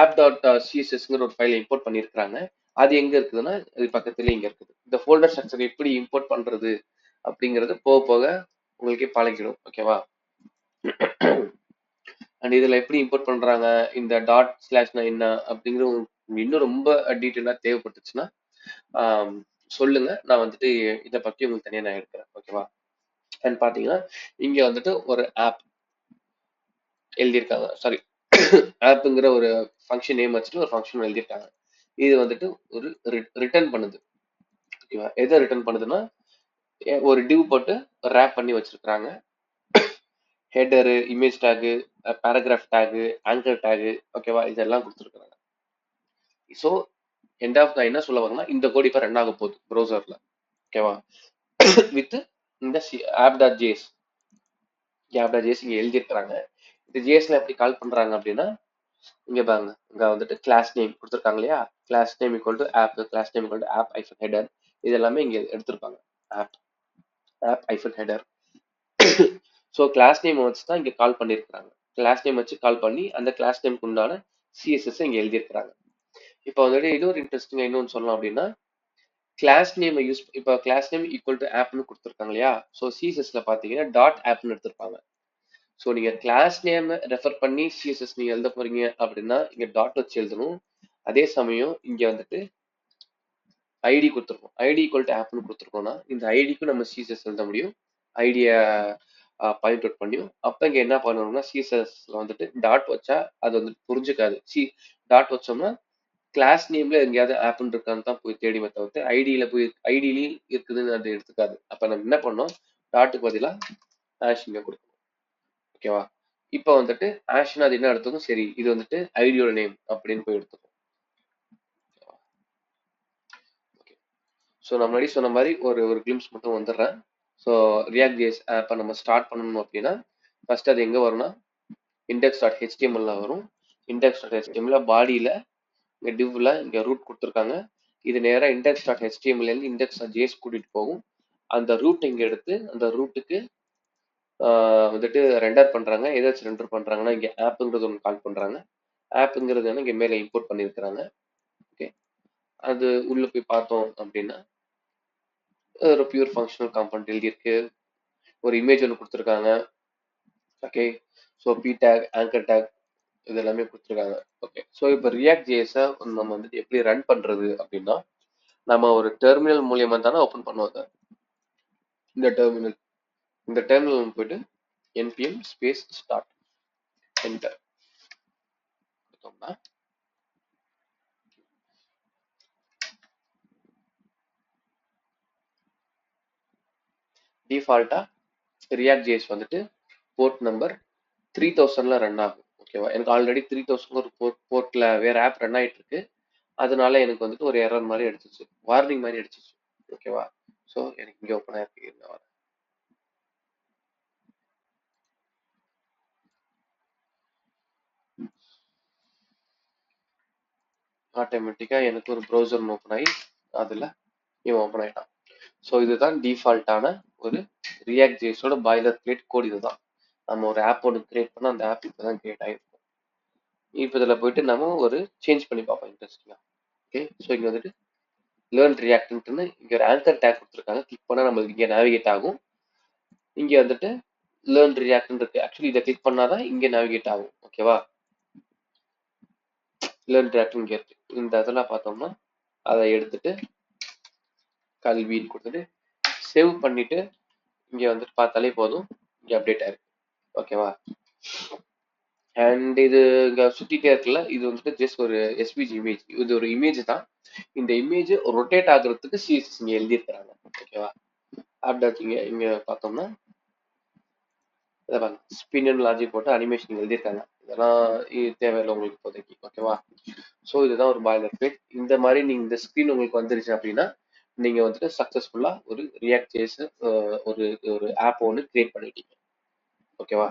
app.cssங்கிற ஒரு ஃபைலை இம்போர்ட் பண்ணியிருக்கிறாங்க. அது எங்க இருக்குதுன்னா இது பக்கத்துலேயே இங்க இருக்குது. இந்த ஃபோல்டர் ஸ்ட்ரக்சர் எப்படி இம்போர்ட் பண்றது அப்படிங்கிறது போக போக உங்களுக்கே பழகிடும். ஓகேவா, அண்ட் இதுல எப்படி இம்போர்ட் பண்றாங்க, இந்த டாட்/னா என்ன அப்படிங்கிறது இன்னும் ரொம்ப டீட்டெயிலா தேவைப்பட்டுச்சுன்னா சொல்லுங்க. நான் வந்துட்டு இதை பத்தி உங்களுக்கு தனியா நான் எடுக்கிறேன். ஓகேவா, அண்ட் பாத்தீங்கன்னா இங்க வந்துட்டு ஒரு ஆப் எழுதியிருக்காங்க. சாரி, ஆப்புங்கிற ஒரு ஃபங்க்ஷன் நேம் வச்சுட்டு ஒரு ஃபங்க்ஷன் எழுதியிருக்காங்க. இது வந்துட்டு ஒரு ரிட்டர்ன் பண்ணுது. ஓகேவா, எதை ரிட்டர்ன் பண்ணுதுன்னா ஒரு டிவ் போட்டு ரேப் பண்ணி வச்சிருக்காங்க. Header, image tag, paragraph tag, anchor tag, ஓகேவா, இதெல்லாம் கொடுத்துருக்காங்க. ஸோ எண்ட் ஆஃப் நான் என்ன சொல்ல வரேன்னா, இந்த கோட் இப்போ ரன் ஆக போகுது ப்ரௌசர்ல. ஓகேவா, வித் இந்த app.js இங்க எழுதியிருக்கிறாங்க. இது ஜேஎஸ்ல எப்படி கால் பண்றாங்க அப்படின்னா, இங்க பாருங்க, இங்க வந்துட்டு கிளாஸ் நேம் கொடுத்துருக்காங்க இல்லையா, class name equal to app, class name equal to app hyphen header, இது எல்லாமே இங்க எடுத்திருப்பாங்க. App hyphen header. So class name வச்சு தான் இங்க கால் பண்ணியிருக்கிறாங்க. கிளாஸ் நேம் வச்சு கால் பண்ணி அந்த கிளாஸ் நேம்க்கு உண்டான சிஎஸ்எஸ் இங்க எழுதியிருக்கிறாங்க. இப்போ வந்துட்டு இது ஒரு இன்ட்ரெஸ்டிங்கா இன்னொன்று சொல்லலாம் அப்படின்னா, கிளாஸ் நேம் யூஸ் இப்போ கிளாஸ் நேம் ஈக்குவல் டு ஆப்னு கொடுத்துருக்காங்க இல்லையா, ஸோ சிஎஸ்எஸ்ல பாத்தீங்கன்னா டாட் ஆப்னு எடுத்திருப்பாங்க. ஸோ நீங்க கிளாஸ் நேம் ரெஃபர் பண்ணி சிஎஸ்எஸ் நீங்க எழுத போறீங்க அப்படின்னா இங்க டாட் வச்சு எழுதணும். அதே சமயம் இங்க வந்துட்டு ஐடி கொடுத்துருக்கோம். ஐடி ஈக்குவல் டு ஆப்னு கொடுத்துருக்கோம்னா இந்த ஐடிக்கும் நம்ம சிஎஸ்எஸ் எழுத முடியும். ஐடியை பாயிண்ட் அவுட் பண்ணியும். அப்போ இங்க என்ன பண்ணணும்னா சிஎஸ்எஸ்ல வந்துட்டு டாட் வச்சா அது வந்துட்டு புரிஞ்சுக்காது. டாட் வச்சோம்னா கிளாஸ் நேம்ல எங்கேயாவது ஆப்னு இருக்கான்னு தான் போய் தேடிமே தவிர்த்து ஐடியிலையும் இருக்குதுன்னு அது எடுத்துக்காது. அப்ப நம்ம என்ன பண்ணோம், டாட்டுக்கு பதிலா ஹேஷ் இங்க கொடுக்கணும். ஓகேவா? இப்போ வந்துட்டு ஹேஷ்னா அது என்ன எடுத்துக்கும், சரி இது வந்துட்டு ஐடியோட நேம் அப்படின்னு போய் எடுத்துக்கும். ஓகே, ஸோ நான் முன்னாடி சொன்ன மாதிரி ஒரு கிளிம்ஸ் மட்டும் வந்துடுறேன். ஸோ ரியாக்ட் ஜேஎஸ் ஆப்பை நம்ம ஸ்டார்ட் பண்ணணும் அப்படின்னா ஃபர்ஸ்ட் அது எங்கே வரும்னா index.html வரும். index.html பாடியில் இங்கே டிவ்ல இங்கே ரூட் கொடுத்துருக்காங்க. இது நேராக index.html index.js கூட்டிட்டு போகும். அந்த ரூட் இங்கே எடுத்து அந்த ரூட்டுக்கு வந்துட்டு ரெண்டர் பண்ணுறாங்க. எதை வச்சு ரெண்டர் பண்ணுறாங்கன்னா இங்கே ஆப்புங்கிறது ஒன்று கால் பண்ணுறாங்க. ஆப்புங்கிறது இங்கே மேலே இம்போர்ட் பண்ணியிருக்கிறாங்க. ஓகே, அது உள்ளே போய் பார்த்தோம் அப்படின்னா ஒரு பியூர் ஃபங்க்ஷனல் காம்பவுண்ட் எழுதியிருக்கு. ஒரு இமேஜ் ஒன்று கொடுத்துருக்காங்க. Okay, so P tag, anchor tag இது எல்லாமே கொடுத்துருக்காங்க. ஓகே, ஸோ இப்போ ரியாக்ட் ஜேஎஸை நம்ம வந்துட்டு எப்படி ரன் பண்ணுறது அப்படின்னா நம்ம ஒரு டெர்மினல் மூலியமாக தானே ஓப்பன் பண்ணுவாங்க. இந்த டெர்மினல் போயிட்டு npm ஸ்பேஸ் ஸ்டார்ட் என்டர் கொடுத்தோம்னா டிஃபால்ட்டா ரியாக்ட் ஜேஎஸ் வந்துட்டு போர்ட் நம்பர் 3000ல ரன் ஆகும். ஓகேவா? எனக்கு ஆல்ரெடி 3000 ஒரு போர்ட்ல வேற ஆப் ரன் ஆயிட்டு இருக்கு. அதனால எனக்கு வந்துட்டு ஒரு எரர் மாதிரி அடிச்சிச்சு, வார்னிங் மாதிரி அடிச்சிச்சு. ஓகேவா? ஸோ எனக்கு இங்கே ஓப்பன் ஆயிருக்கு. ஆட்டோமேட்டிக்கா எனக்கு ஒரு ப்ரௌசர் ஓப்பன் ஆகி அதுல இவன் ஓப்பன் ஆயிட்டான். ஸோ இதுதான் டிஃபால்ட்டான ஒரு ரியாக்ட் ஜேஸோட பாய்லர் பிளேட் கோட். இதுதான் நம்ம ஒரு ஆப் ஒன்று கிரியேட் பண்ணால் அந்த ஆப் இப்போ தான் கிரியேட் ஆகிருக்கும். இப்போ இதில் போயிட்டு நம்ம ஒரு சேஞ்ச் பண்ணி பார்ப்போம் இன்ட்ரெஸ்டிங்கா. ஓகே, ஸோ இங்கே வந்துட்டு லேர்ன் ரியாக்ட்னு இங்கே ஒரு ஆங்கர் டேக் கொடுத்துருக்காங்க. கிளிக் பண்ணால் நம்மளுக்கு இங்கே நேவிகேட் ஆகும். இங்கே வந்துட்டு லேர்ன் ரியாக்ட்னு இருக்கு. ஆக்சுவலி இதை கிளிக் பண்ணாதான் இங்கே நேவிகேட் ஆகும். ஓகேவா? லேர்ன் ரியாக்ட் இங்கே இருக்கு. இந்த இதெல்லாம் பார்த்தோம்னா அதை எடுத்துட்டு கல்வின்னு கொடுத்துட்டு சேவ் பண்ணிட்டு இங்க வந்துட்டு பார்த்தாலே போதும், இங்க அப்டேட் ஆயிருக்கு. ஓகேவா? அண்ட் இது இங்க சுத்திட்டே இருக்குல்ல, இது வந்துட்டு ஜஸ்ட் ஒரு எஸ்விஜி இமேஜ். இது ஒரு இமேஜ் தான். இந்த இமேஜ் ரொட்டேட் ஆகுறதுக்கு சிஎஸ்எஸ் இங்க எழுதியிருக்கிறாங்க. ஓகேவா? அப்டேட் இங்க பார்த்தோம்னா ஸ்பின் லாஜிக் போட்டு அனிமேஷன் எழுதியிருக்காங்க. இதெல்லாம் தேவையில்லை உங்களுக்கு இப்போதைக்கு. ஓகேவா? ஸோ இதுதான் ஒரு பாய்லர் பிளேட். இந்த மாதிரி நீங்க இந்த ஸ்கிரீன் உங்களுக்கு வந்துருச்சு அப்படின்னா நீங்க வந்துட்டு சக்சஸ்ஃபுல்லா ஒரு ரியாக்ட் ஜேஎஸ் ஒரு ஒரு ஆப் ஒன்று கிரியேட் பண்ணிட்டீங்க. ஓகேவா?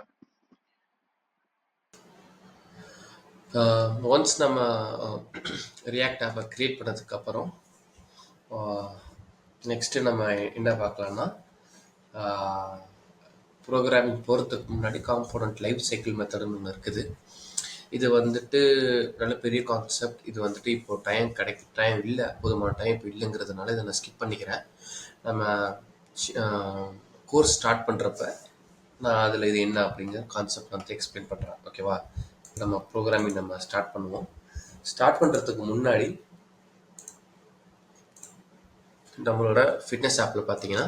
ஒன்ஸ் நம்ம ரியாக்ட் ஆப்பை க்ரியேட் பண்ணதுக்கப்புறம் நெக்ஸ்ட்டு நம்ம என்ன பார்க்கலான்னா ப்ரோக்ராமிங் போகிறதுக்கு முன்னாடி காம்போனன்ட் லைஃப் சைக்கிள் மெத்தடுன்னு ஒன்று இருக்குது. இது வந்துட்டு நல்ல பெரிய கான்செப்ட். இது வந்துட்டு இப்போது டைம் இல்லை, போதுமான டைம் இப்போ இல்லைங்கிறதுனால இதை நான் ஸ்கிப் பண்ணிக்கிறேன். நம்ம கோர்ஸ் ஸ்டார்ட் பண்ணுறப்ப நான் அதில் இது என்ன அப்படிங்கிற கான்செப்ட் வந்து எக்ஸ்பிளைன் பண்ணுறேன். ஓகேவா? நம்ம ப்ரோக்ராமிங் நம்ம ஸ்டார்ட் பண்ணுவோம். ஸ்டார்ட் பண்ணுறதுக்கு முன்னாடி நம்மளோட ஃபிட்னஸ் ஆப்பில் பார்த்தீங்கன்னா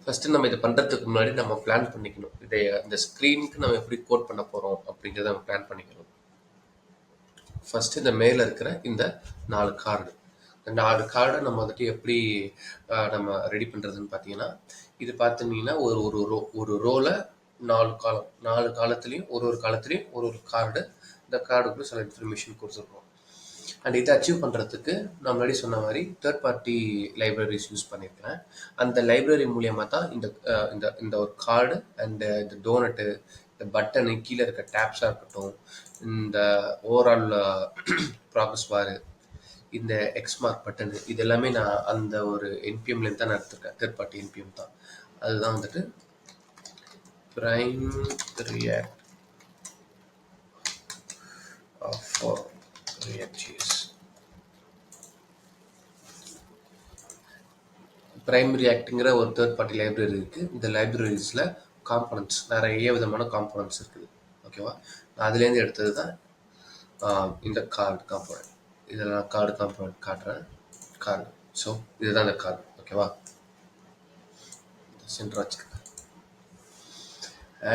ஃபஸ்ட்டு நம்ம இதை பண்ணுறதுக்கு முன்னாடி நம்ம பிளான் பண்ணிக்கணும். இந்த ஸ்க்ரீனுக்கு நம்ம எப்படி கோட் பண்ண போகிறோம் அப்படிங்கிறத நம்ம பிளான் பண்ணிக்கணும். ஃபஸ்ட்டு இந்த மேலே இருக்கிற இந்த 4 கார்டு, இந்த 4 கார்டை நம்ம வந்துட்டு எப்படி நம்ம ரெடி பண்ணுறதுன்னு பார்த்தீங்கன்னா, இது பார்த்துட்டிங்கன்னா ஒரு ரோவில் 4 காலத்துலேயும் ஒரு காலத்துலேயும் ஒரு கார்டு, இந்த கார்டுக்குள்ள சில இன்ஃபர்மேஷன் கொடுத்துருக்கோம். அண்ட் இதை அச்சீவ் பண்ணுறதுக்கு நான் முன்னாடி சொன்ன மாதிரி தேர்ட் பார்ட்டி லைப்ரரிஸ் யூஸ் பண்ணியிருக்கிறேன். அந்த லைப்ரரி மூலியமாக தான் இந்த ஒரு கார்டு அண்டு இந்த டோனட்டு, இந்த பட்டனு, கீழே இருக்க டேப்ஸாக இருக்கட்டும், இந்த ஓவரால் ப்ராக்ரஸ் பாரு, இந்த எக்ஸ்மார்க் பட்டனு, இது எல்லாமே நான் அந்த ஒரு என்பிஎம்லேருந்து தான் நான் எடுத்துருக்கேன். தேர்ட் பார்ட்டி என்பிஎம் தான். அதுதான் வந்துட்டு prime react for React.js. Prime ரியாக்ட்ங்கிற ஒரு தேர்ட் பார்ட்டி லைப்ரரி இருக்குது. இந்த லைப்ரரிஸில் காம்பனன்ட்ஸ், நிறைய விதமான காம்பனன்ட்ஸ் இருக்குது. ஓகேவா? அதுலேருந்து எடுத்தது தான் இந்த கார்டு காம்பனன்ட். இதில் நான் கார்டு காம்பனன்ட் காட்டுறேன். கார்டு, ஸோ இதுதான் இந்த கார்டு. ஓகேவா? சென்டர் வச்சுக்க.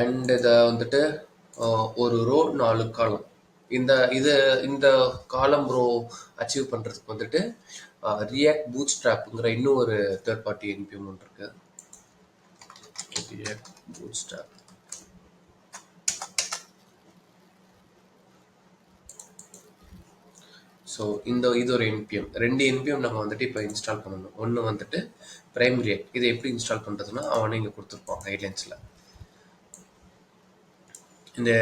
அண்ட் இதை வந்துட்டு ஒரு ரோ 4 காலம், இந்த காலம் ரோ அச்சீவ் பண்ணுறதுக்கு வந்துட்டு ரியாக்ட் பூட் ஸ்ட்ராப்புங்கிற இன்னும் ஒரு தேர்ட் பார்ட்டி என்பிஎம் ஒன்று இருக்கு. React boot strap. ஸோ இது ஒரு என்பிஎம். 2 என்பிஎம் நம்ம வந்துட்டு இப்போ இன்ஸ்டால் பண்ணணும். ஒன்று வந்துட்டு பிரைம் ரியாக்ட். இதை எப்படி இன்ஸ்டால் பண்ணுறதுன்னா அவனை இங்கே கொடுத்துருப்போம் கைட்லைன்ஸில். இந்த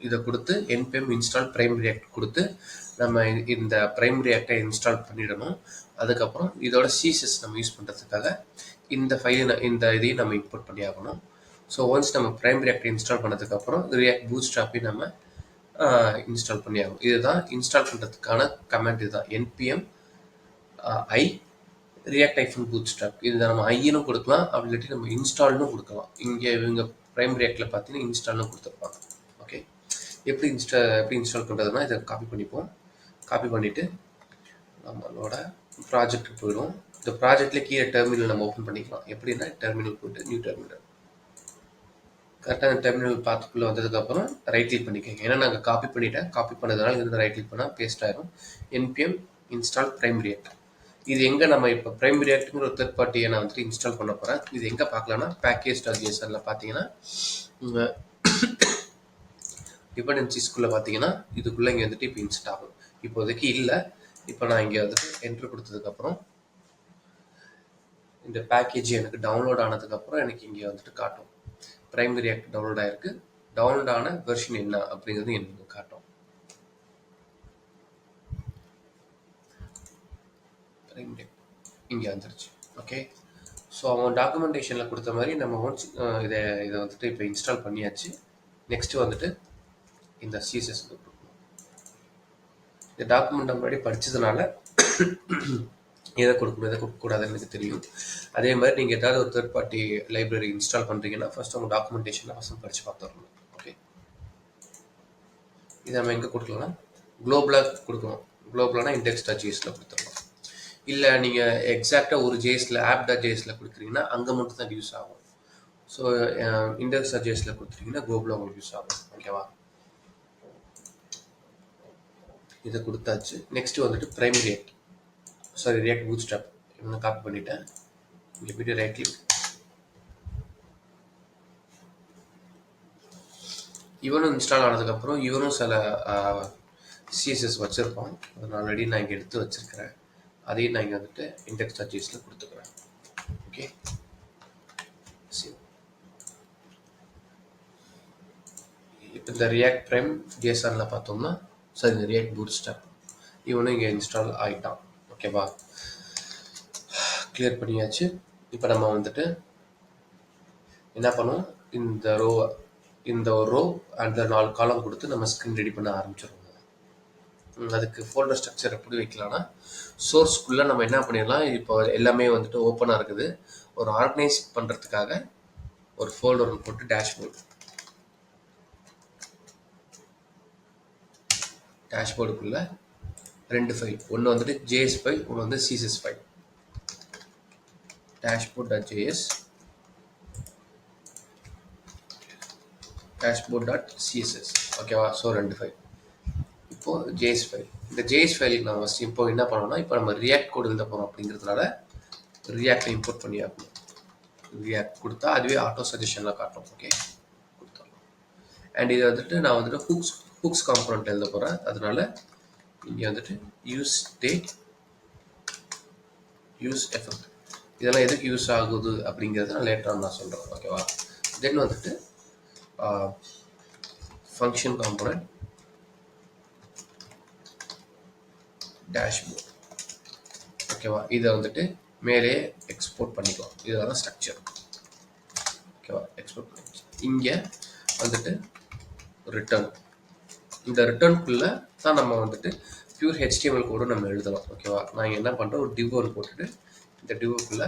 இதை கொடுத்து npm இன்ஸ்டால் பிரைம் ரியாக்ட் கொடுத்து நம்ம இந்த பிரைம் ரியாக்டை இன்ஸ்டால் பண்ணிடணும். அதுக்கப்புறம் இதோட CSS நம்ம யூஸ் பண்ணுறதுக்காக இந்த இதையும் நம்ம இம்போர்ட் பண்ணி ஆகணும். ஸோ ஒன்ஸ் நம்ம பிரைம் ரியாக்டை இன்ஸ்டால் பண்ணதுக்கப்புறம் ரியாக்ட் பூட்ஸ்ட்ராப்பையும் நம்ம இன்ஸ்டால் பண்ணி ஆகணும். இதுதான் இன்ஸ்டால் பண்ணுறதுக்கான கமெண்ட். இதுதான் npm i react-bootstrap. இது நம்ம ஐன்னு கொடுக்கலாம், அப்படி இல்லாட்டி நம்ம இன்ஸ்டால்னு கொடுக்கலாம். இங்கே இவங்க பிரைம் ரியாக்டில் பார்த்தீங்கன்னா இன்ஸ்டால்னு கொடுத்துருப்பாங்க. ஓகே, எப்படி இன்ஸ்டால் பண்ணுறதுனா இதை காப்பி பண்ணிப்போம். காப்பி பண்ணிவிட்டு நம்மளோட ப்ராஜெக்ட்டுக்கு போயிடும். இந்த ப்ராஜெக்டில் கீழே டெர்மினல் நம்ம ஓப்பன் பண்ணிக்கலாம். எப்படின்னா டெர்மினல் போட்டு நியூ டெர்மினல் கரெக்டாக அந்த டெர்மினல் பார்த்துக்குள்ளே வந்ததுக்கப்புறம் ரைட் கிளிக் பண்ணிக்கோங்க. ஏன்னா நாங்கள் காப்பி பண்ணிட்டேன். காப்பி பண்ணதுனால இருந்து ரைட் கிளிக் பண்ணால் பேஸ்ட் ஆயிரும். npm install prime react. இது எங்கே நம்ம இப்போ பிரைம் ரியாக்ட்ங்கிற ஒரு தேர்ட் பார்ட்டியை நான் வந்துட்டு இன்ஸ்டால் பண்ண போகிறேன். இது எங்கே பார்க்கலாம்னா package.jsonல பார்த்தீங்கன்னா உங்கள் டிபெண்டன்சிஸ்குள்ளே பார்த்தீங்கன்னா இதுக்குள்ளே இங்கே வந்துட்டு இப்போ இன்ஸ்ட் ஆகும். இப்போதைக்கு இல்லை. இப்போ நான் இங்கே வந்துட்டு என்ட்ரு கொடுத்ததுக்கப்புறம் இந்த பேக்கேஜ் எனக்கு டவுன்லோட் ஆனதுக்கப்புறம் எனக்கு இங்கே வந்துட்டு காட்டும் பிரைம் ரியாக்ட் டவுன்லோட் ஆயிருக்கு. டவுன்லோட் ஆன வெர்ஷன் என்ன அப்படிங்கிறது எனக்கு காட்டும். பிரைம் ரியாக்ட் இங்கே வந்துருச்சு. ஓகே, ஸோ அவங்க டாக்குமெண்டேஷனில் கொடுத்த மாதிரி நம்ம ஒன்ஸ் இதை வந்துட்டு இப்போ இன்ஸ்டால் பண்ணியாச்சு. நெக்ஸ்ட்டு வந்துட்டு இந்த CSS கொடுக்கணும். இந்த டாக்குமெண்ட் முன்னாடி படித்ததுனால எதை கொடுக்கணும் எதை கொடுக்கக்கூடாதுன்னு எனக்கு தெரியும். அதே மாதிரி நீங்கள் ஏதாவது ஒரு தேர்ட் பார்ட்டி லைப்ரரி இன்ஸ்டால் பண்ணுறீங்கன்னா ஃபர்ஸ்ட் உங்கள் டாக்குமெண்டேஷனில் ஃபஸ்ட் படித்து பார்த்துடணும். ஓகே, இதை நம்ம எங்கே கொடுக்கலாம்னா குளோபலாக கொடுக்கணும். குளோபலானா index.jsல கொடுத்துடலாம். இல்லை நீங்கள் எக்ஸாக்டாக ஒரு ஜேஎஸில் app.jsல கொடுக்குறீங்கன்னா அங்கே மட்டும் தான் யூஸ் ஆகும். ஸோ index.jsல கொடுத்துட்டீங்கன்னா குளோபலாக உங்களுக்கு யூஸ் ஆகும். ஓகேவா, இதை கொடுத்தாச்சு. நெக்ஸ்ட் வந்துட்டு பிரைம் ரியாக்ட் ரியாக்ட் பூட்ஸ்ட்ராப் இவனை காப்பி பண்ணிட்டேன். இங்கே போய்ட்டு ரைட் கிளிக். இவனும் இன்ஸ்டால் ஆனதுக்கப்புறம் இவனும் சில CSS வச்சுருப்பான். அதை ஆல்ரெடி நான் இங்கே எடுத்து வச்சுருக்கிறேன். அதையும் நான் இங்கே வந்துட்டு index.jsல கொடுத்துக்கிறேன். ஓகே, இப்போ இந்த ரியாக்ட் பிரைம் JSONல பார்த்தோம்னா இந்த ரியாக்ட் பூட்ஸ்ட்ராப் இவனும் இங்கே இன்ஸ்டால் ஆகிட்டான். ஓகேவா, கிளியர் பண்ணியாச்சு. இப்போ நம்ம வந்துட்டு என்ன பண்ணுவோம், இந்த ரோ அந்த 4 காலம் கொடுத்து நம்ம ஸ்க்ரீன் ரெடி பண்ண ஆரம்பிச்சிடுவோம். அதுக்கு ஃபோல்டர் ஸ்ட்ரக்சர் எப்படி வைக்கலாம்னா சோர்ஸ்க்குள்ளே நம்ம என்ன பண்ணிடலாம், இப்போ எல்லாமே வந்துட்டு ஓப்பனாக இருக்குது. ஒரு ஆர்கனைஸ் பண்ணுறதுக்காக ஒரு ஃபோல்டர் போட்டு டேஷ்போர்டுக்குள்ளே 2 ஃபைல், ஒன்று வந்துட்டு JS ஃபைல், ஒன்று வந்து CSS ஃபைல். dashboard.js dashboard.css. ஓகேவா, ஸோ 2 ஃபைல். இப்போது JS ஃபைல். இந்த JS ஃபைலுக்கு நம்ம ஃபஸ்ட் இப்போ என்ன பண்ணோம்னா இப்போ நம்ம ரியாக்ட் கோடு எழுத போகிறோம். அப்படிங்கிறதுனால ரியாக்டை இம்போர்ட் பண்ணி ஆகணும். ரியாக்ட் கொடுத்தா அதுவே ஆட்டோ சஜஷனில் காட்டும். ஓகே, கொடுத்துடலாம். அண்ட் இதை வந்துட்டு நான் வந்துட்டு ஹூக்ஸ் காம்பனண்ட் எழுத போகிறேன். அதனால இங்கே வந்துட்டு யூஸ் ஸ்டேட் யூஸ் எஃபெக்ட் இதெல்லாம் எதுக்கு யூஸ் ஆகுது அப்படிங்கிறது நான் லேட்டராக நான் சொல்கிறேன். ஓகேவா, தென் வந்துட்டு ஃபங்க்ஷன் காம்பனண்ட் டேஷ்போர்ட். ஓகேவா, இதை வந்துட்டு மேலே எக்ஸ்போர்ட் பண்ணிக்கலாம். இதெல்லாம் ஸ்ட்ரக்சர். ஓகேவா, எக்ஸ்போர்ட் பண்ணி இங்கே வந்துட்டு ரிட்டர்ன். இந்த ரிட்டர்னுக்குள்ளே தான் நம்ம வந்துட்டு பியூர் HTML கோடு நம்ம எழுதலாம். ஓகேவா, நான் என்ன பண்ணுறேன், ஒரு div ஒன்று போட்டுட்டு இந்த டிவ்வுக்குள்ளே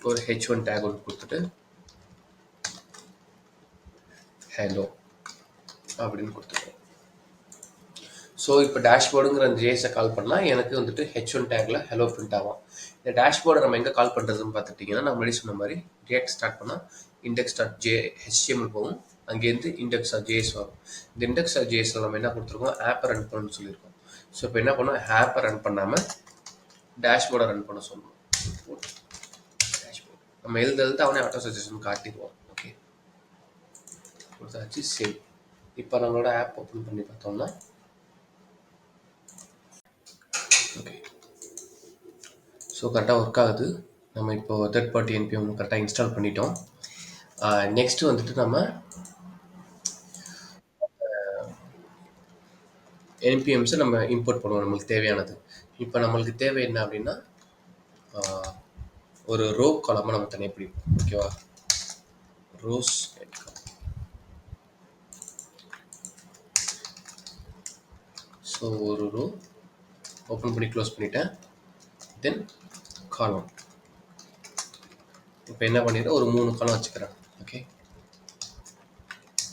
ஒரு h1 டேக் ஒன்று கொடுத்துட்டு ஹலோ அப்படின்னு கொடுத்துருக்கோம். ஸோ இப்போ டேஷ்போர்டுங்கிற அந்த ஜேஸை கால் பண்ணால் எனக்கு வந்துட்டு h1 டேக்கில் ஹலோ பிரிண்ட் ஆகும். இந்த டேஷ்போர்டை நம்ம எங்கே கால் பண்ணுறதுன்னு பார்த்துட்டிங்கன்னா நான் முன்னாடி சொன்ன மாதிரி ரியாக்ட் ஸ்டார்ட் பண்ணால் index.html போகும். அங்கேருந்து index.js வரும். இந்த index.jsல நம்ம என்ன கொடுத்துருக்கோம், ஆப்பை ரன் பண்ணணும்னு சொல்லியிருக்கோம். ஸோ இப்போ என்ன பண்ணோம், ஆப்பை ரன் பண்ணாமல் டேஷ்போர்டை ரன் பண்ண சொல்லணும். டேஷ்போர்ட் நம்ம எழுத அவனே ஆட்டோ சஜஷன் காட்டிடுவோம். ஓகே, கொடுத்தாச்சு, சேவ். இப்போ நம்மளோட ஆப் ஓப்பன் பண்ணி பார்த்தோம்னா ஓகே, ஸோ கரெக்டாக ஒர்க் ஆகுது. நம்ம இப்போ தேர்ட் பார்ட்டி என்பிஎம் கரெக்டாக இன்ஸ்டால் பண்ணிட்டோம். நெக்ஸ்ட்டு வந்துட்டு நம்ம என்பிஎம்ஸை நம்ம இம்போர்ட் பண்ணுவோம் நம்மளுக்கு தேவையானது. இப்போ நம்மளுக்கு தேவை என்ன அப்படின்னா ஒரு ரோ காலமாக நம்ம தனியாக பிடிப்போம். ஓகேவா, ரோஸ். ஸோ ஒரு ரோ ஓப்பன் பண்ணி க்ளோஸ் பண்ணிட்டேன். தென் காலம் இப்போ என்ன பண்ணிடுறேன், ஒரு 3 காலம் வச்சுக்கிறேன். ஓகே,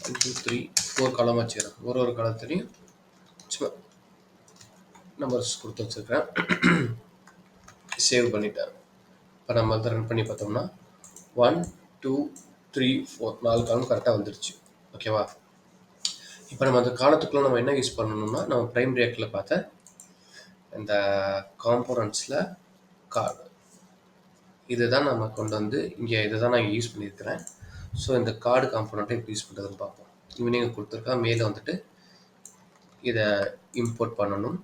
1 2 3 4 காலம் வச்சுக்கிறேன். ஒரு காலத்துலையும் சும்மா நம்பர்ஸ் கொடுத்து வச்சுருக்கிறேன். சேவ் பண்ணிட்டேன். இப்போ நம்ம அதை ரன் பண்ணி பார்த்தோம்னா 1 2 3 4 4 காலம் கரெக்டாக வந்துருச்சு. ஓகேவா, இப்போ நம்ம அந்த காலத்துக்குள்ளே நம்ம என்ன யூஸ் பண்ணணும்னா, நம்ம ப்ரைம் ரியாக்டில் பார்த்த இந்த காம்போனன்ட்ஸில் கார்டு இதை தான் நம்ம கொண்டு வந்து இங்கே இதை தான் நான் யூஸ் பண்ணியிருக்கிறேன். ஸோ இந்த கார்டு காம்போனண்ட்டை எப்படி யூஸ் பண்ணுறதுன்னு பார்ப்போம். ஈவினிங் கொடுத்துருக்கா, மேலே வந்துட்டு இதை இம்போர்ட் பண்ணணும்.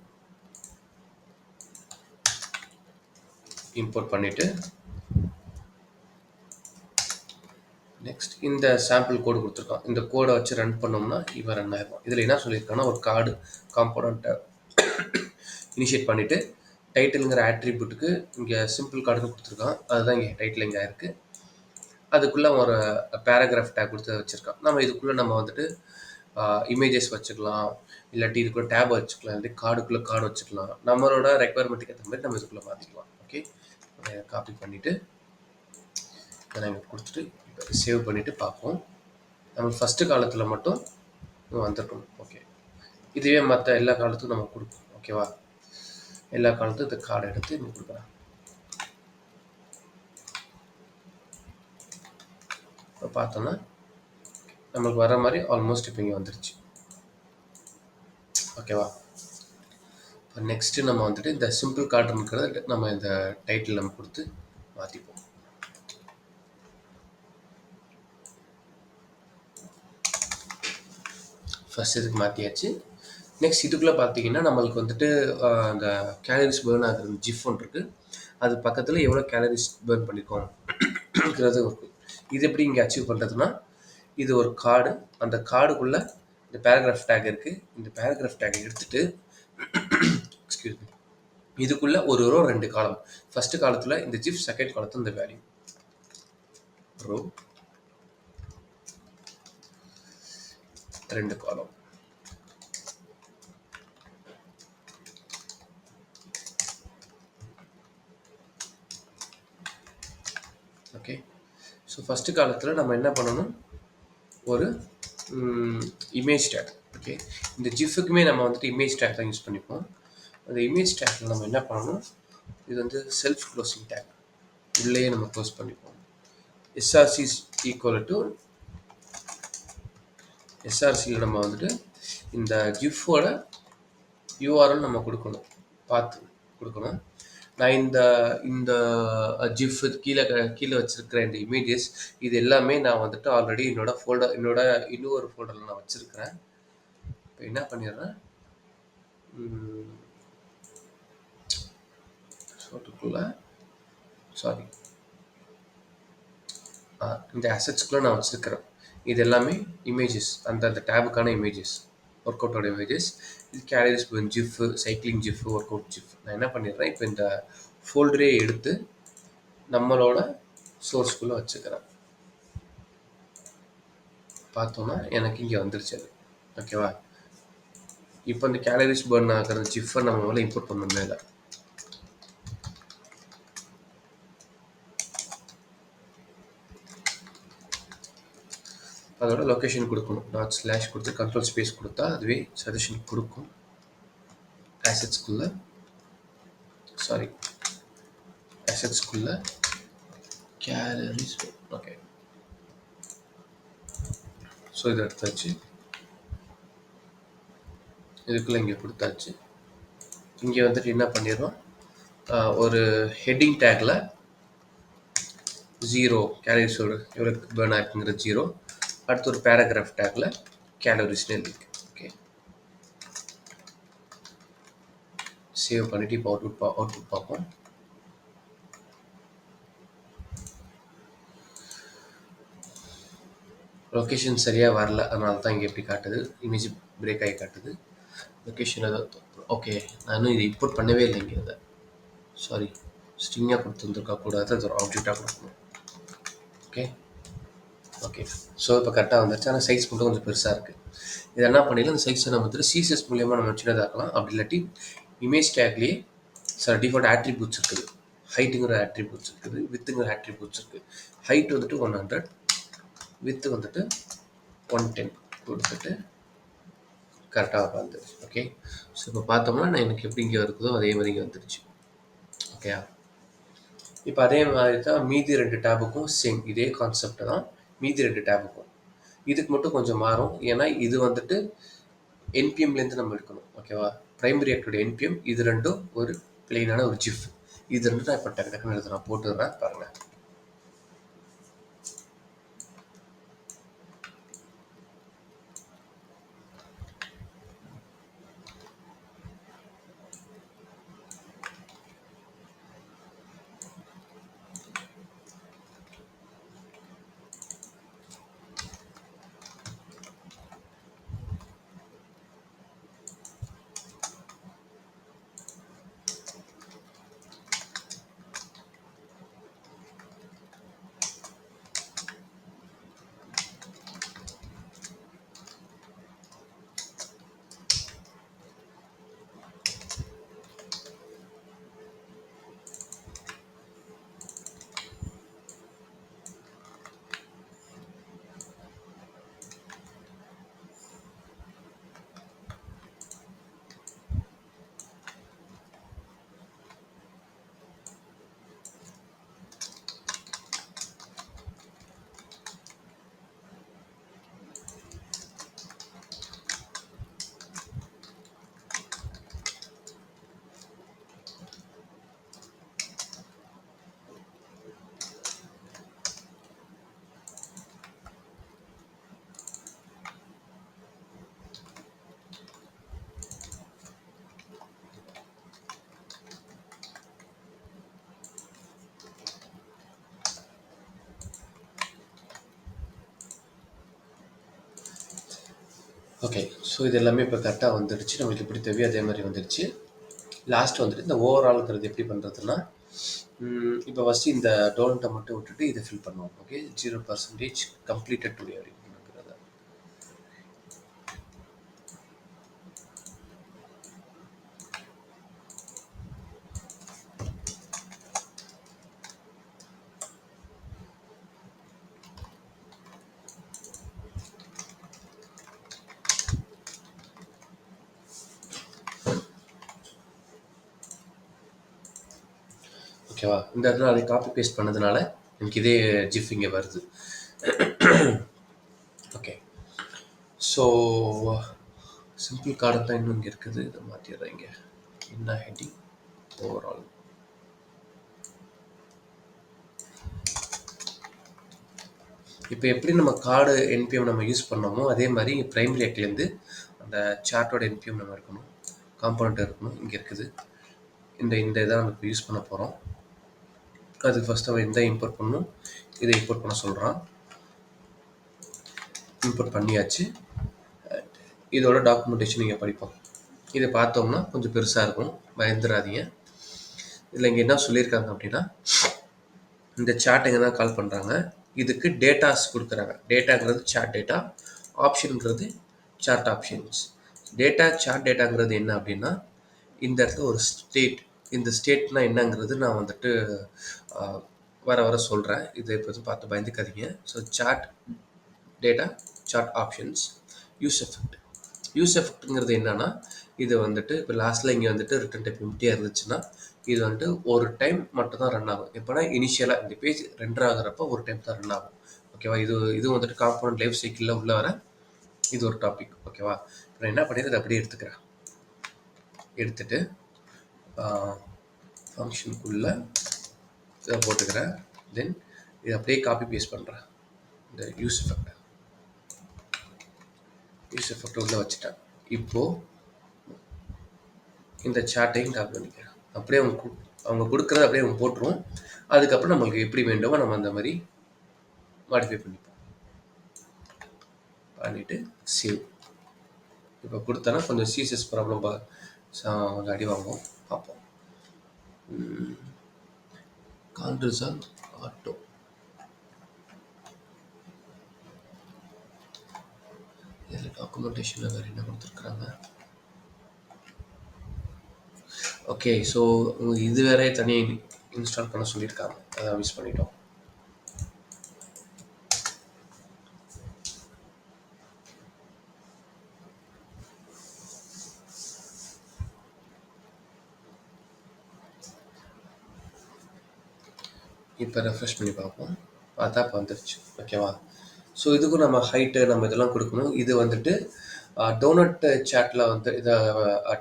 இம்போர்ட் பண்ணிவிட்டு நெக்ஸ்ட் இந்த சாம்பிள் கோடு கொடுத்துருக்கான். இந்த கோடை வச்சு ரன் பண்ணோம்னா இவன் ரன் ஆகிடும். இதில் என்ன சொல்லியிருக்காங்கன்னா, ஒரு கார்டு காம்போனண்ட்டை இனிஷியேட் பண்ணிவிட்டு டைட்டிலுங்கிற ஆட்ரிபியூட்டுக்கு இங்கே சிம்பிள் கார்டுன்னு கொடுத்துருக்கான். அதுதான் இங்கே டைட்டில் இங்கே இருக்குது. அதுக்குள்ளே ஒரு பேராகிராஃப் டேக் கொடுத்து வச்சுருக்கான். நம்ம இதுக்குள்ளே நம்ம வந்துட்டு இமேஜஸ் வச்சுக்கலாம், இல்லாட்டி இதுக்குள்ளே டேப் வச்சுக்கலாம், இல்லாட்டி கார்டுக்குள்ளே கார்டு வச்சுக்கலாம். நம்மளோட ரெக்குவயர்மெண்ட்டுக்கு ஏற்ற மாதிரி நம்ம இதுக்குள்ளே மாற்றிக்கலாம். ஓகே, காப்பி பண்ணிவிட்டு அதை இங்கே கொடுத்துட்டு இப்போ சேவ் பண்ணிவிட்டு பார்ப்போம். நம்ம ஃபஸ்ட்டு காலத்தில் மட்டும் வந்துருக்கணும். ஓகே, இதுவே மற்ற எல்லா காலத்துக்கும் நம்ம கொடுப்போம். ஓகேவா, எல்லா காலத்துக்கும் இந்த கார்டை எடுத்து இங்கே கொடுக்குறேன். இப்போ பார்த்தோன்னா நம்மளுக்கு வர மாதிரி ஆல்மோஸ்ட் இப்போ இங்கே வந்துருச்சு. ஓகேவா, இப்போ நெக்ஸ்ட்டு நம்ம வந்துட்டு இந்த சிம்பிள் கார்டு இருக்கிறத நம்ம இந்த டைட்டில் நம்ம கொடுத்து மாற்றிப்போம். ஃபஸ்ட் இதுக்கு மாற்றியாச்சு. நெக்ஸ்ட் இதுக்குள்ளே பார்த்தீங்கன்னா நம்மளுக்கு வந்துட்டு அந்த கேலரிஸ் பேர்ன் ஆகிற ஜிஃப் ஒன்று இருக்குது. அது பக்கத்தில் எவ்வளோ கேலரிஸ் பேர்ன் பண்ணிக்கோங்கிறது இருக்குது. இது எப்படி இங்கே அச்சீவ் பண்ணுறதுன்னா, இது ஒரு கார்டு, அந்த கார்டுக்குள்ளே இந்த பேராகிராஃப் டேக் இருக்குது. இந்த பேராகிராஃப் டேக் எடுத்துகிட்டு எக்ஸ்கியூஸ் மீ, இதுக்குள்ளே ஒரு ரோ 2 காலம். ஃபஸ்ட்டு காலத்தில் இந்த ஜிஃப், செகண்ட் காலத்தில் இந்த வேல்யூ ரோ 2 காலம். ஓகே, ஸோ ஃபஸ்ட்டு காலத்தில் நம்ம என்ன பண்ணணும், ஒரு இமேஜ் டேக். ஓகே, இந்த ஜிஃபுக்குமே நம்ம வந்துட்டு இமேஜ் டேக் தான் யூஸ் பண்ணிப்போம். அந்த இமேஜ் டேக்கில் நம்ம என்ன பண்ணணும், இது வந்து செல்ஃப் க்ளோசிங் டேக், உள்ளேயே நம்ம க்ளோஸ் பண்ணிப்போம். எஸ்ஆர்சி ஈக்குவல் டு எஸ்ஆர்சியில் நம்ம வந்துட்டு இந்த ஜிஃபோட யூஆர்எல் நம்ம கொடுக்கணும், பார்த்து கொடுக்கணும். நான் இந்த ஜிஃப் கீழே வச்சுருக்கிற இந்த இமேஜஸ் இது எல்லாமே நான் வந்துட்டு ஆல்ரெடி என்னோட இன்னொரு ஃபோல்டரில் நான் வச்சுருக்கிறேன். இப்போ என்ன பண்ணிடுறேன், சாரி இந்த அசெட்ஸ்குள்ளே நான் வச்சுருக்கிறேன். இது எல்லாமே இமேஜஸ், அந்த டேபுக்கான இமேஜஸ், ஒர்க் அவுட்டோட இமேஜஸ். இது galleries burn gif, cycling gif, workout gif. நான் என்ன பண்ணிடுறேன், இப்போ இந்த ஃபோல்டரே எடுத்து நம்மளோட சோர்ஸ்குள்ளே வச்சுக்கிறேன். பார்த்தோன்னா எனக்கு இங்கே வந்துருச்சு அது. ஓகேவா, இப்போ இந்த கேலரிஸ் பேர்ன் ஆகிற ஜிஃபை நம்ம மேலே இம்போர்ட் பண்ணணும். மேலே அதோட லொக்கேஷன் கொடுக்கணும். ./ கொடுத்து கண்ட்ரோல் ஸ்பேஸ் கொடுத்தா அதுவே சஜஷன் கொடுக்கும். அசெட்ஸ்குள்ளே கேலரிஸ். ஓகே, ஸோ இதை எடுத்தாச்சு, இதுக்குள்ளே இங்கே கொடுத்தாச்சு. இங்கே வந்துட்டு என்ன பண்ணிடுறோம், ஒரு ஹெட்டிங் டேக்கில் 0 கேலரிஸோட எவ்வளோ பேர்ன் ஆயிருக்குங்கிற 0, அடுத்து ஒரு பேராகிராஃப் டேக்கில் கேலரிஸ்னு இருக்கு. ஓகே, சேவ் பண்ணிவிட்டு இப்போ அவுட்புட் பார்ப்போம். லொக்கேஷன் சரியாக வரல, அதனால தான் இங்கே எப்படி காட்டுது, இமேஜ் பிரேக் ஆகி காட்டுது. லொக்கேஷன் ஏதாவது ஓகே, நான் இன்னும் இதை இம்போர்ட் பண்ணவே இல்லை இங்கே. அதை சாரி, ஸ்ட்ரிங்காக கொடுத்துருந்துருக்கா கூடாது, அது ஒரு ஆப்ஜெக்டாக கொடுக்கணும். ஓகே ஓகே, ஸோ இப்போ கரெக்டாக வந்துருச்சு. ஆனால் சைஸ் மட்டும் கொஞ்சம் பெருசாக இருக்குது. இது என்ன பண்ணிடலாம், இந்த சைஸை நம்ம வந்துட்டு சிஎஸ்எஸ் மூலியமாக நம்ம சின்னதாக்கலாம். அப்படி இல்லாட்டி இமேஜ் டேக்லேயே சார் டிஃபால்ட் ஆட்ரிபியூட்ஸ் இருக்குது. ஹைட்டுங்கிற ஆட்ரிபியூட்ஸ் இருக்குது, வித்துங்கிற ஆட்ரிபியூட்ஸ் இருக்குது. ஹைட் வந்துட்டு 100, வித்து வந்துட்டு 110 கொடுத்துட்டு கரெக்டாக வந்துடுச்சு. ஓகே, ஸோ இப்போ பார்த்தோம்னா நான் எனக்கு எப்படி இங்கே இருக்குதோ அதே மாதிரி இங்கே வந்துடுச்சு. ஓகே, இப்போ அதே மாதிரி தான் மீதி 2 டேபுக்கும் சேம் இதே கான்செப்ட் தான். மீதி 2 டேபுக்கும் இதுக்கு மட்டும் கொஞ்சம் மாறும், ஏன்னா இது வந்துட்டு என்பிஎம்லேருந்து நம்ம எடுக்கணும். ஓகேவா, பிரைமரி ஆக்டோட என்பிஎம், இது ரெண்டும் ஒரு பிளெயினான ஒரு ஜிஃப். இது ரெண்டும் நான் இப்போ டக்கு டக்குன்னு எடுத்து நான் போட்டுடுறேன் பாருங்கள். ஓகே, ஸோ இது எல்லாமே இப்போ கரெக்டாக வந்துடுச்சு. நம்மளுக்கு எப்படி தேவையோ அதே மாதிரி வந்துடுச்சு. லாஸ்ட் வந்துட்டு இந்த ஓவரால்ங்கிறது எப்படி பண்ணுறதுன்னா, இப்போ ஃபஸ்ட்டு இந்த டோனட்டை மட்டும் விட்டுட்டு இதை ஃபில் பண்ணுவோம். ஓகே, 0% கம்ப்ளீட்டட் டுடே அப்படிங்கிறத. ஓகேவா, இந்த இடத்துல அதை காப்பி பேஸ்ட் பண்ணதுனால எனக்கு இதே ஜிஃப் இங்கே வருது. ஓகே, ஸோ சிம்பிள் கார்டு தான் இன்னும் இங்கே இருக்குது. இதை மாற்றிடுறேன். இங்கே என்ன ஹெட்டிங் ஓவரால். இப்போ எப்படி நம்ம கார்டு என்பிஎம் நம்ம யூஸ் பண்ணோமோ அதே மாதிரி பிரைமரி ஆக்லேருந்து அந்த சார்ட்டோட என்பிஎம் நம்ம இருக்கணும், காம்பனண்ட் இருக்கணும். இங்கே இருக்குது. இந்த இதை நம்ம இப்போ யூஸ் பண்ண போகிறோம். அதுக்கு ஃபஸ்ட்டு அவன் இந்த இம்போர்ட் பண்ணணும், இதை இம்போர்ட் பண்ண சொல்கிறான். இம்போர்ட் பண்ணியாச்சு. இதோட டாக்குமெண்டேஷன் நீங்கள் படிப்போம். இதை பார்த்தோம்னா கொஞ்சம் பெருசாக இருக்கும், பயந்துடாதீங்க. இதில் இங்கே என்ன சொல்லியிருக்காங்க அப்படின்னா, இந்த சார்ட் எங்கே தான் கால் பண்ணுறாங்க, இதுக்கு டேட்டாஸ் கொடுக்குறாங்க. டேட்டாங்கிறது சார்ட் டேட்டா, ஆப்ஷனுங்கிறது சார்ட் ஆப்ஷன்ஸ். சார்ட் டேட்டாங்கிறது என்ன அப்படின்னா, இந்த இடத்துல ஒரு ஸ்டேட், இந்த ஸ்டேட்னா என்னங்கிறது நான் வந்துட்டு வர வர சொல்கிறேன். இதை இப்போ பார்த்து பயந்துக்காதீங்க. So chart data, chart options, use எஃபெக்ட்ங்கிறது என்னன்னா, இது வந்துட்டு இப்போ லாஸ்ட்டில் இங்கே வந்துட்டு ரிட்டன் டைப் எம்டியாக இருந்துச்சுன்னா இது வந்துட்டு ஒரு டைம் மட்டும் தான் ரன் ஆகும். எப்போனா இனிஷியலாக இந்த பேஜ் ரெண்டர் ஆகிறப்ப ஒரு டைம் தான் ரன் ஆகும். ஓகேவா, இது வந்துட்டு காம்பனண்ட் லைஃப் சைக்கிளில் உள்ள வர இது ஒரு டாபிக். ஓகேவா? நான் என்ன பண்ணிடுறது அப்படியே எடுத்துக்கிறேன். எடுத்துட்டு ஃபங்க்ஷனுக்குள்ளே இதை போட்டுக்கிறேன். தென் இதை அப்படியே காப்பி பேஸ்ட் பண்ணுறேன். இந்த யூஸ் எஃபெக்ட் உள்ளே வச்சுட்டேன். இப்போது இந்த சார்ட்டையும் காப்பி பண்ணிக்கிறேன். அப்படியே அவங்க கொடுக்குறத அப்படியே அவங்க போட்டுருவோம். அதுக்கப்புறம் நம்மளுக்கு எப்படி வேண்டுமோ நம்ம அந்த மாதிரி மாடிஃபை பண்ணிப்போம். பண்ணிவிட்டு சேவ். இப்போ கொடுத்தனா கொஞ்சம் சிஎஸ்எஸ் ப்ராப்ளம் கொஞ்சம் அடி வாங்குவோம். பார்ப்போம். கான்ட்ரிசான் ஆட்டோ இதில் டாக்குமெண்டேஷனில் வேறு என்ன கொடுத்துருக்குறாங்க? ஓகே, ஸோ இது வேற தனியாக இன்ஸ்டால் பண்ண சொல்லியிருக்காங்க. அதை மிஸ் பண்ணிட்டோம். இப்போ ரெஃப்ரெஷ் பண்ணி பார்ப்போம். பார்த்தா இப்போ வந்துருச்சு. ஓகேவா? ஸோ இதுக்கும் நம்ம ஹைட்டு நம்ம இதெல்லாம் கொடுக்கணும். இது வந்துட்டு டோனட் சேட்டில் வந்து இதை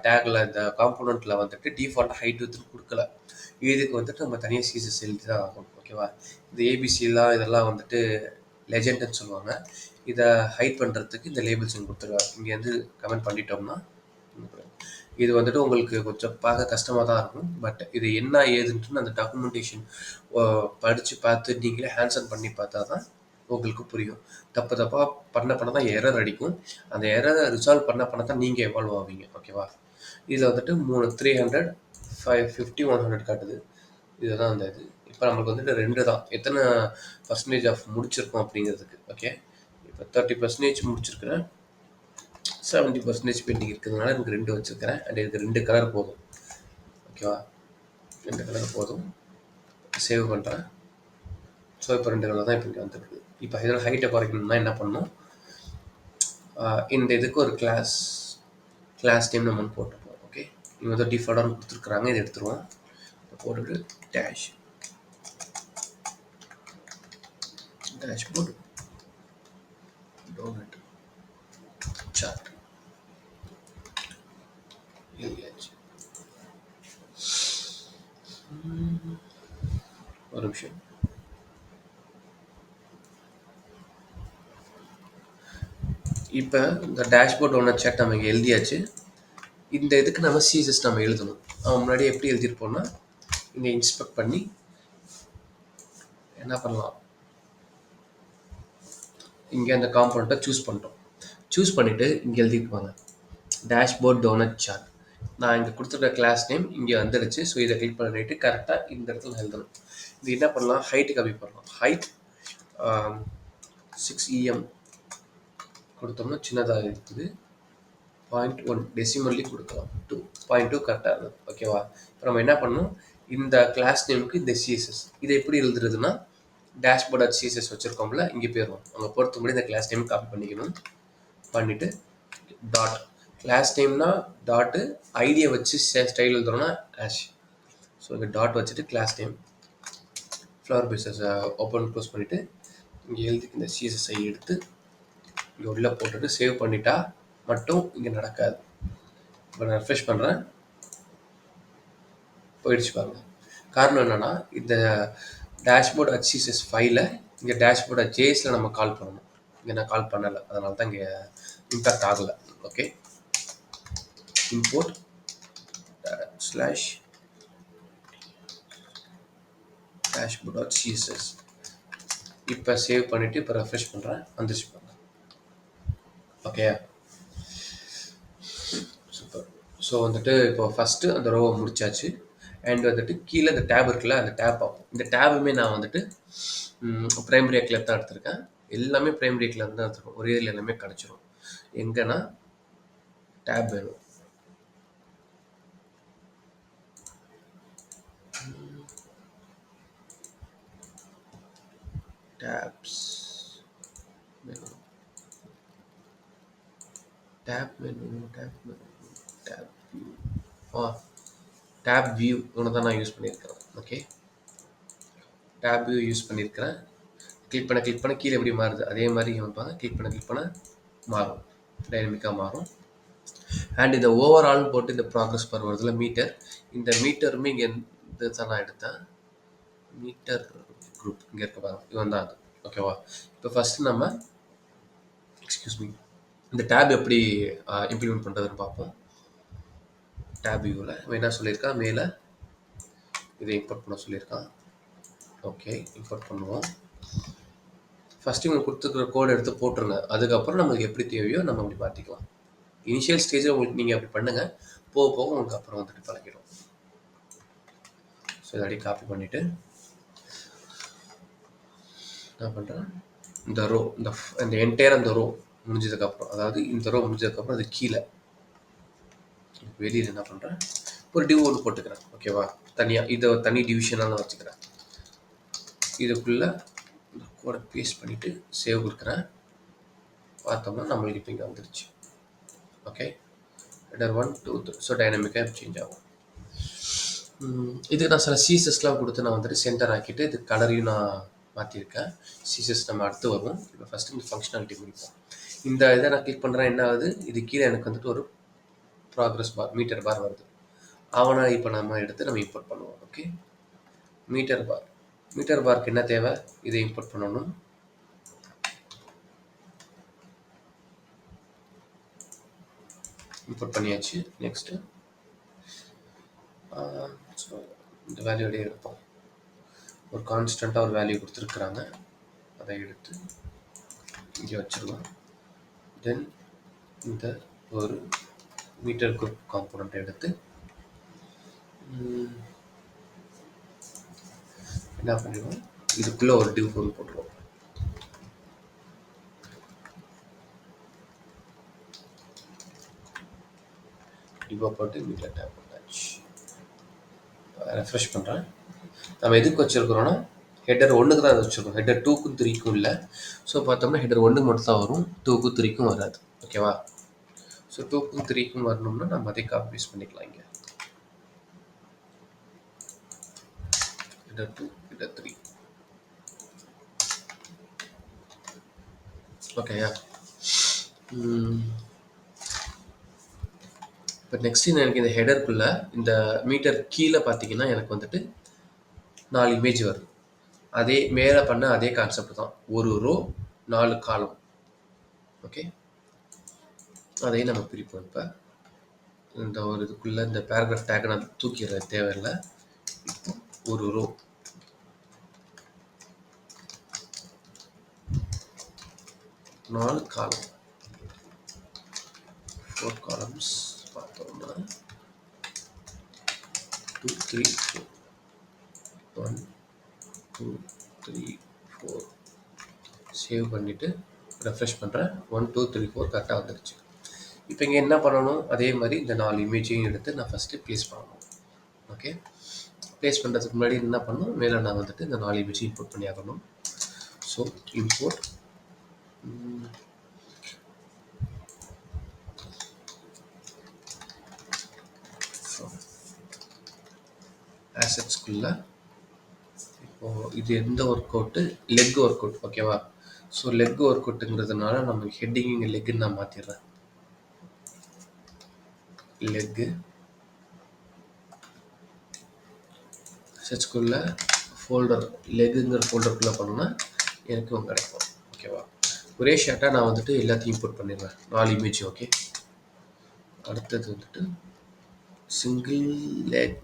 டேக்கில் இந்த காம்போனண்ட்டில் வந்துட்டு டிஃபால்ட் ஹைட் வந்து கொடுக்கல. இதுக்கு வந்துட்டு நம்ம தனியாக சிஎஸ்எஸ் எழுதி தான் ஆகணும். ஓகேவா? இந்த ஏபிசிலாம் இதெல்லாம் வந்துட்டு லெஜெண்டுன்னு சொல்லுவாங்க. இதை ஹைட் பண்ணுறதுக்கு இந்த லேபிள்ஸ் கொடுத்துருவாங்க. இங்கேருந்து கமெண்ட் பண்ணிட்டோம்னா இது வந்துட்டு உங்களுக்கு கொஞ்சம் பார்க்க கஷ்டமாக தான் இருக்கும். பட் இது என்ன ஏதுன்ட்டு அந்த டாக்குமெண்டேஷன் படித்து பார்த்து நீங்களே ஹேண்ட்ஸ் ஆன் பண்ணி பார்த்தா தான் உங்களுக்கு புரியும். தப்பாக பண்ண தான் எரர் அடிக்கும். அந்த எரரை ரிசால்வ் பண்ண தான் நீங்கள் எவால்வ் ஆவீங்க. ஓகேவா? இதில் வந்துட்டு 300, 550, 100 காட்டுது. இதுதான் அந்த இது. இப்போ நம்மளுக்கு வந்துட்டு 2 தான். எத்தனை பர்சன்டேஜ் ஆஃப் முடிச்சிருக்கோம் அப்படிங்கிறதுக்கு. ஓகே, இப்போ 30% முடிச்சிருக்கிறேன். 70% பெயிண்டிங் இருக்கிறதுனால எனக்கு 2 வச்சுருக்கிறேன். அண்ட் இதுக்கு 2 கலர் போதும். ஓகேவா? 2 கலர் போதும். சேவ் பண்ணுறேன். ஸோ இப்போ 2 கலர் தான் இப்போ இங்கே வந்துருக்கு. இப்போ இதோட ஹைட்டை குறைக்கணும்னா என்ன பண்ணணும்? இந்த இதுக்கு ஒரு கிளாஸ் நேம் நம்ம போட்டுப்போம். ஓகே, இவங்க வந்து டிஃபால்ட்டாக கொடுத்துருக்குறாங்க. இதை எடுத்துருவோம். போட்டுட்டு டேஷ்போர்ட் டோனட் சார்ட் எழுதியாச்சு. ஒரு நிமிஷம். இப்போ இந்த டேஷ்போர்ட் டோனட் சார்ட் நம்ம இங்கே எழுதியாச்சு. இந்த இதுக்கு நம்ம சிஎஸ்எஸ் நம்ம எழுதணும். அவன் முன்னாடி எப்படி எழுதியிருப்போம்னா இங்கே இன்ஸ்பெக்ட் பண்ணி என்ன பண்ணலாம், இங்கே அந்த காம்பனண்ட்டை சூஸ் பண்ணிட்டோம். சூஸ் பண்ணிவிட்டு இங்கே எழுதிருப்பாங்க டேஷ்போர்ட் டோனட் சார்ட். நான் இங்கே கொடுத்துருக்க கிளாஸ் நேம் இங்கே வந்துடுச்சு. ஸோ இதை கிளிக் பண்ணிட்டு கரெக்டாக இந்த இடத்துல எழுதணும். இது என்ன பண்ணலாம்? ஹைட்டு கம்மி பண்ணலாம். ஹைட் 6 கொடுத்தோம்னா சின்னதாக இருக்குது. 0.1 டெசிமல்லி கொடுக்கலாம். 2.2 கரெக்டாக இருக்குது. ஓகேவா? இப்போ நம்ம என்ன பண்ணணும்? இந்த கிளாஸ் நேமுக்கு இந்த சிஎஸ்எஸ் இதை எப்படி எழுதுறதுன்னா டேஷ்போர்ட் சிஎஸ்எஸ் வச்சுருக்கோம்ல, இங்கே போயிடும். அங்கே பொறுத்த முடியும் இந்த கிளாஸ் நேம் காப்பி பண்ணிக்கணும். பண்ணிவிட்டு டாட் கிளாஸ் நேம்னா டாட்டு, ஐடியை வச்சு ஸ்டைல் எழுதுறோம்னா ஆஷ். ஸோ இங்கே டாட் வச்சுட்டு class name flower braces open close பண்ணிவிட்டு இங்கே எழுதி இந்த சிஎஸ்எஸ்ஐ எடுத்து இங்கே உள்ளே போட்டுட்டு சேவ் பண்ணிட்டா மட்டும் இங்கே நடக்காது. இப்போ நான் ரெஃப்ரெஷ் பண்ணுறேன். போயிடுச்சு பாருங்கள். காரணம் என்னென்னா இந்த டேஷ்போர்ட் HCSS ஃபைலை இங்கே டேஷ்போர்ட் JSல நம்ம கால் பண்ணணும். இங்கே நான் கால் பண்ணலை, அதனால தான் இங்கே இம்பேக்ட் ஆகலை. Okay, import /dashboard.css. இப்போ சேவ் பண்ணிவிட்டு இப்போ ரெஃப்ரெஷ் பண்ணுறேன். வந்துருச்சு பாருங்க. Okay, super. ஸோ வந்துட்டு இப்போ ஃபஸ்ட்டு அந்த ரோவை முடிச்சாச்சு. அண்ட் வந்துட்டு கீழே இந்த டேப் இருக்குல்ல, அந்த டேப் பார்ப்போம். இந்த டேபுமே நான் வந்துட்டு ப்ரைமரி ஏக்கில் தான் எடுத்திருக்கேன். எல்லாமே ப்ரைமரி ஏக்கில் தான் எடுத்துருக்கோம். ஒரே இதில் எல்லாமே கிடச்சிரும். எங்கன்னா டேப் வேணும். Tabs menu, tab menu, tab view. Tab view ஒன்று தான் நான் யூஸ் பண்ணியிருக்கிறேன். ஓகே, டேப் வியூ யூஸ் பண்ணியிருக்கிறேன். கிளிக் பண்ண கீழே எப்படி மாறுது அதே மாதிரி வைப்பாங்க. கிளிக் பண்ண மாறும். டைனமிக்காக மாறும். அண்ட் இந்த ஓவரால்னு போட்டு இந்த ப்ராக்ரஸ் பார் வருதுல மீட்டர், இந்த மீட்டருமே இங்கே இந்த தான் நான் எடுத்தேன். மீட்டர் குரூப் இங்கே இருக்க பாருங்க, இவன் தான் அது. ஓகேவா? இப்போ ஃபஸ்ட்டு நம்ம எக்ஸ்கியூஸ் மீ இந்த டேப் எப்படி இம்ப்ளிமெண்ட் பண்ணுறதுன்னு பார்ப்போம். டேப் வியூவில் இவன் என்ன சொல்லியிருக்கான், மேலே இதை இம்போர்ட் பண்ண சொல்லியிருக்கான். ஓகே, இம்போர்ட் பண்ணுவோம். ஃபஸ்ட்டு இவங்க கொடுத்துருக்குற கோடு எடுத்து போட்டுருங்க. அதுக்கப்புறம் நம்மளுக்கு எப்படி தேவையோ நம்ம அப்படி மாற்றிக்கலாம். இனிஷியல் ஸ்டேஜில் உங்களுக்கு நீங்கள் அப்படி பண்ணுங்கள், போக போக உங்களுக்கு அப்புறம் வந்துட்டு பழகிடும். ஸோ இதை அப்படியே காப்பி பண்ணிவிட்டு என்ன பண்ணுறேன், இந்த ரோ இந்த என்டையர் அந்த ரோ முடிஞ்சதுக்கப்புறம், அதாவது இந்த ரோ முடிஞ்சதுக்கப்புறம் அது கீழே வெளியில் என்ன பண்ணுறேன், ஒரு டிவ் ஒன்று போட்டுக்கிறேன். ஓகேவா? தனியாக இதை தனி டிவிஷனாக நான் வச்சுக்கிறேன். இதுக்குள்ளே இந்த கோடை பேஸ்ட் பண்ணிவிட்டு சேவ் கொடுக்குறேன். பார்த்தோம்னா நம்மளுக்கு இப்போ இங்கே வந்துருச்சு. Okay, header 1 2 3. ஸோ டைனமிக்காக சேஞ்ச் ஆகும். இதுக்கு நான் சில சீசஸ்லாம் கொடுத்து நான் வந்துட்டு சென்டர் ஆக்கிட்டு இது கலரையும் நான் மாற்றிருக்கேன். சீசஸ் நம்ம அடுத்து வரும். இப்போ ஃபஸ்ட்டு இந்த ஃபங்க்ஷனாலிட்டி முடிப்போம். இந்த இதை நான் கிளிக் பண்ணுறேன், என்ன ஆகுது, இது கீழே எனக்கு வந்துட்டு ஒரு ப்ராக்ரஸ் பார் மீட்டர் பார் வருது. அவனை இப்போ நம்ம எடுத்து நம்ம இம்போர்ட் பண்ணுவோம். ஓகே, மீட்டர் பார்க்கு என்ன தேவை, இதை இம்போர்ட் பண்ணணும். இம்போர்ட் பண்ணியாச்சு. நெக்ஸ்ட்டு ஸோ இந்த வேல்யூடைய எடுப்போம். ஒரு கான்ஸ்டண்ட்டாக ஒரு வேல்யூ கொடுத்துருக்குறாங்க, அதை எடுத்து இங்கே வச்சுருவோம். தென் இந்த ஒரு மீட்டர் குரூப் காம்போனண்ட் எடுத்து என்ன பண்ணிடுவோம், இதுக்குள்ளே ஒரு டிவ் ஒன்று போட்டுருவோம். டிவ் போட்டு மீட்டர் டேப் பண்ணாச்சு. ரெஃப்ரெஷ் பண்ணுறேன். நம்ம எதுக்கு வச்சுருக்கிறோன்னா ஹெடர் 1க்கு தான் வச்சுருக்கோம், ஹெடர் 2க்கும் 3க்கும் இல்லை. ஸோ பார்த்தோம்னா ஹெடர் 1 மட்டும் தான் வரும், 2க்கும் 3க்கும் வராது. ஓகேவா? ஸோ 2க்கும் 3க்கும் வரணும்னா நம்ம அதே காப்பி பேஸ்ட் பண்ணிக்கலாம். இங்கே ஹெடர் 2 ஹெடர் 3. ஓகேயா? இப்போ நெக்ஸ்ட் எனக்கு இந்த ஹெடருக்குள்ளே இந்த மீட்டர் கீழே பார்த்தீங்கன்னா எனக்கு வந்துட்டு 4 இமேஜ் வருது. அதே மேலே பண்ண அதே கான்செப்ட் தான், ஒரு ரோ 4 காலம். ஓகே, அதையும் நம்ம பிரிப்போம். இப்போ இந்த ஒரு இதுக்குள்ளே இந்த பேராகிராஃப் டேக் நான் தூக்கிடுறது தேவையில்லை. இப்போ ஒரு ரோ 4 காலம், 4 காலம்ஸ் பார்த்தோம்னா 2 3 4 1 2 3 4. சேவ் பண்ணிவிட்டு ரெஃப்ரெஷ் பண்ணுறேன். 1 2 3 4 கரெக்டாக வந்துருச்சு. இப்போ இங்கே என்ன பண்ணணும், அதே மாதிரி இந்த 4 இமேஜையும் எடுத்து நான் ஃபஸ்ட்டு ப்ளேஸ் பண்ணணும். ஓகே, ப்ளேஸ் பண்ணுறதுக்கு முன்னாடி என்ன பண்ணணும், மேலே நான் வந்துட்டு இந்த 4 இமேஜையும் இம்போர்ட் பண்ணி ஆகணும். ஸோ இம்போர்ட் ஆசெட்ஸ்குள்ளே இப்போது இது எந்த work out, leg work out. ஓகேவா? ஸோ லெக் ஒர்க் அவுட்டுங்கிறதுனால நம்ம ஹெட்டிங் இங்கே லெக்குன்னு நான் மாற்றிடுறேன். லெக்கு ஆசெட்ஸ்குள்ளே ஃபோல்டர் லெக்குங்கிற ஃபோல்டருக்குள்ளே பண்ணோன்னா எனக்கு ஒன்று கிடைக்கும். ஓகேவா? ஒரே ஷார்ட்டாக நான் வந்துட்டு எல்லாத்தையும் இம்போர்ட் பண்ணிடுவேன், 4 இமேஜ். ஓகே, அடுத்தது வந்துட்டு சிங்கிள் லெக்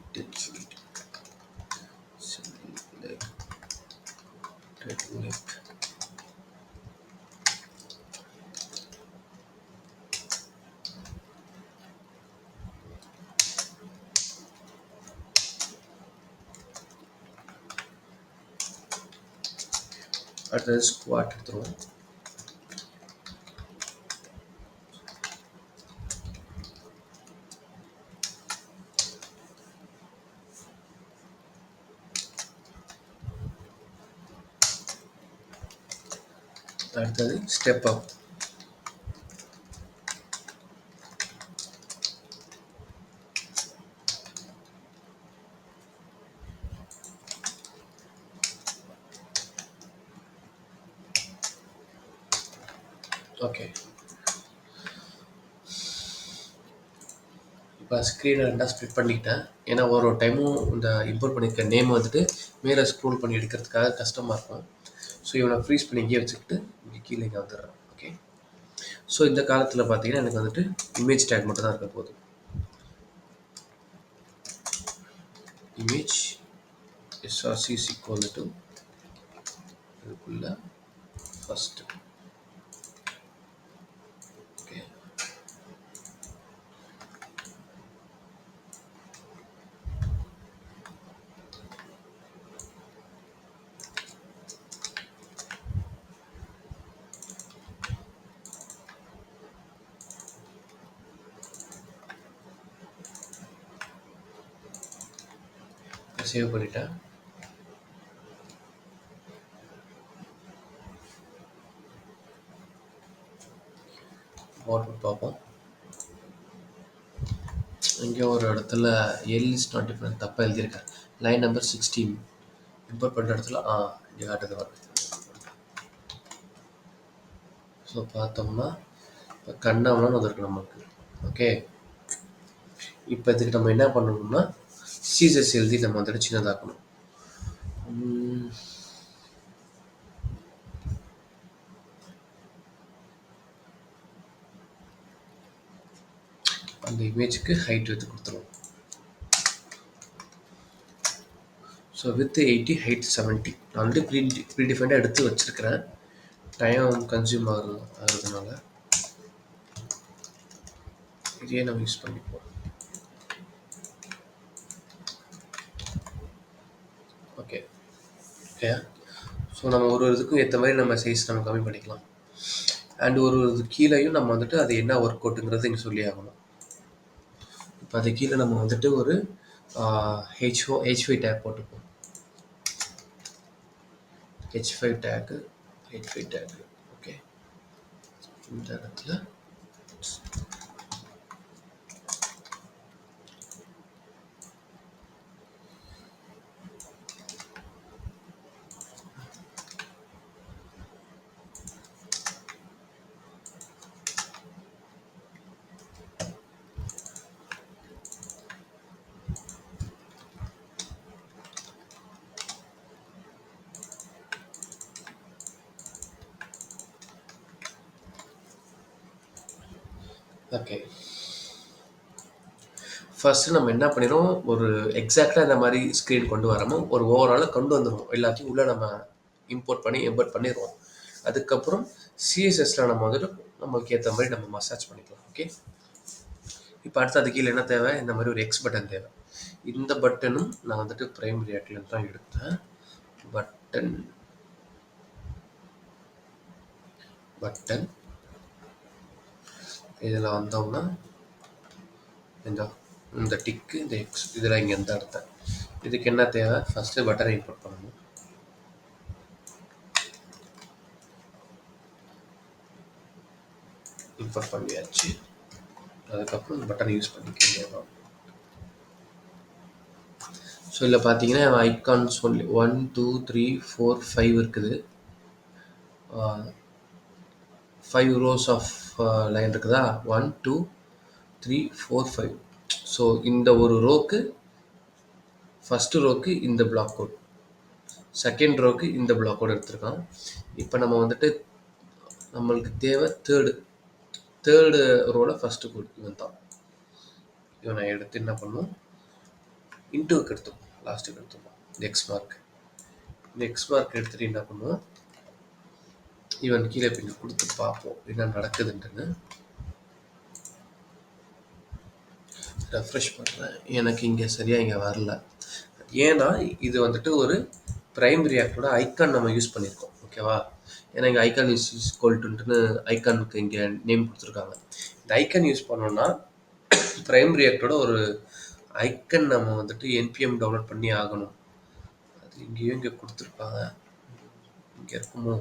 அடுத்தது ஸ்குவாட் எடுத்துருவோம். அடுத்தது ஸ்டெப் அப். ஓகே, இப்போ ஸ்க்ரீனை ரெண்டாக ஸ்ப்ளிட் பண்ணிக்கிட்டேன். ஏன்னா ஒரு ஒரு டைமும் இந்த இம்போர்ட் பண்ணியிருக்க நேம் வந்துட்டு மேலே ஸ்க்ரோல் பண்ணி எடுக்கிறதுக்காக கஷ்டமாக இருக்கும். ஸோ இவனை ஃப்ரீஸ் பண்ணி இங்கேயே வச்சுக்கிட்டு இங்கே கீழே இங்கே வந்துடுறேன். ஓகே. ஸோ இந்த காலத்தில் பார்த்தீங்கன்னா எனக்கு வந்துட்டு இமேஜ் டேக் மட்டும் தான் இருக்க போகுது. Image src is equal to இதுக்குள்ள ஃபர்ஸ்ட். ஓகே. சேவ் பண்ணிட்டேன். அவுட்புட் பார்ப்போம். இங்கே ஒரு இடத்துல எல் இஸ் நாட் டிஃபரெண்ட் தப்பாக எழுதியிருக்கேன். லைன் நம்பர் 16 இம்போர்ட் பண்ணுற இடத்துல இங்கே காட்டுது வரும். ஸோ பார்த்தோம்னா இப்போ கண்ணாமலாம் வந்துருக்கு நமக்கு. ஓகே. இப்போ இதுக்கு நம்ம என்ன பண்ணணும்னா சீசஸ் எழுதி நம்ம வந்துட்டு சின்னதாக்கணும். அந்த இமேஜுக்கு ஹைட் எடுத்து கொடுத்துருவோம். ஸோ வித் 80 ஹைட் 70 நான் வந்து ப்ரீடிஃபைண்டாக எடுத்து வச்சுருக்கிறேன். டைம் கன்சியூம் ஆகுறதுனால இதையே நம்ம யூஸ் பண்ணிப்போம். ஓகே. ஓகே. ஸோ நம்ம ஒரு இதுக்கும் ஏற்ற மாதிரி நம்ம சைஸ் நம்ம கம்மி பண்ணிக்கலாம். அண்ட் ஒரு இது கீழேயும் நம்ம வந்துட்டு அது என்ன ஒர்க் அவுட்டுங்கிறது இங்கே சொல்லி ஆகணும். இப்போ அது கீழே நம்ம வந்துட்டு ஒரு H5 டேக் போட்டுப்போம். H5 டேக்கு ஓகே. இந்த இடத்துல ஓகே. ஃபர்ஸ்ட் நம்ம என்ன பண்ணிடும் ஒரு எக்ஸாக்டாக இந்த மாதிரி ஸ்க்ரீன் கொண்டு வராமல் ஒரு ஓவராலாக கொண்டு வந்துடுவோம். எல்லாத்தையும் உள்ளே நம்ம இம்போர்ட் பண்ணி எம்பர்ட் பண்ணிடுவோம். அதுக்கப்புறம் சிஎஸ்எஸ்ல நம்ம வந்துட்டு நம்மளுக்கு ஏற்ற மாதிரி நம்ம மசாஜ் பண்ணிக்கலாம். ஓகே. இப்போ அடுத்து அது கீழே என்ன தேவை, இந்த மாதிரி ஒரு எக்ஸ் பட்டன் தேவை. இந்த பட்டனும் நான் வந்துட்டு பிரைமரி ஆக்டில் தான் எடுத்தேன். பட்டன் இதில் வந்தோம்னா இந்த டிக்கு இந்த எக்ஸ் இதில் இங்கே எந்த எடுத்தேன். இதுக்கு என்ன தேவை, ஃபஸ்ட்டு பட்டனை இம்போர்ட் பண்ணணும். இம்போர்ட் பண்ணியாச்சு. அதுக்கப்புறம் இந்த பட்டனை யூஸ் பண்ணிக்கிறேன். ஸோ இதில் பார்த்தீங்கன்னா ஐக்கான் சொல்லி 1 2 3 4 5 இருக்குது. 5 rows ஆஃப் லைன் இருக்குதா, 1 2 3 4 5. ஸோ இந்த ஒரு ரோக்கு ஃபஸ்ட்டு ரோக்கு இந்த பிளாக் கோட், செகண்ட் ரோக்கு இந்த பிளாக் கோட் எடுத்திருக்கான். இப்போ நம்ம வந்துட்டு நம்மளுக்கு தேவை தேர்டு ரோவில் ஃபஸ்ட்டு கோட் இவன் தான். இவனை எடுத்து என்ன பண்ணுவோம், இன்டூக்கு எடுத்துப்போம், லாஸ்ட்டுக்கு எடுத்துப்போம். இந்த எக்ஸ் மார்க் எடுத்துகிட்டு என்ன பண்ணுவோம், இவன் கீழே பின்ன கொடுத்து பார்ப்போம் என்ன நடக்குதுன்ட்டுன்னு. ரெஃப்ரெஷ் பண்ணுறேன். எனக்கு இங்கே சரியாக இங்கே வரல. ஏன்னா இது வந்துட்டு ஒரு பிரைமரி ஆக்டோட ஐக்கான் நம்ம யூஸ் பண்ணியிருக்கோம். ஓகேவா. ஏன்னா இங்கே ஐக்கான் யூஸ் கோல்ட்டுன்னு ஐக்கானுக்கு இங்கே நேம் கொடுத்துருக்காங்க. இந்த ஐக்கான் யூஸ் பண்ணோன்னா பிரைமரி ஆக்டோட ஒரு ஐக்கன் நம்ம வந்துட்டு என்பிஎம் டவுன்லோட் பண்ணி ஆகணும். அது இங்கேயும் இங்கே கொடுத்துருப்பாங்க, இங்கே இருக்குமோ.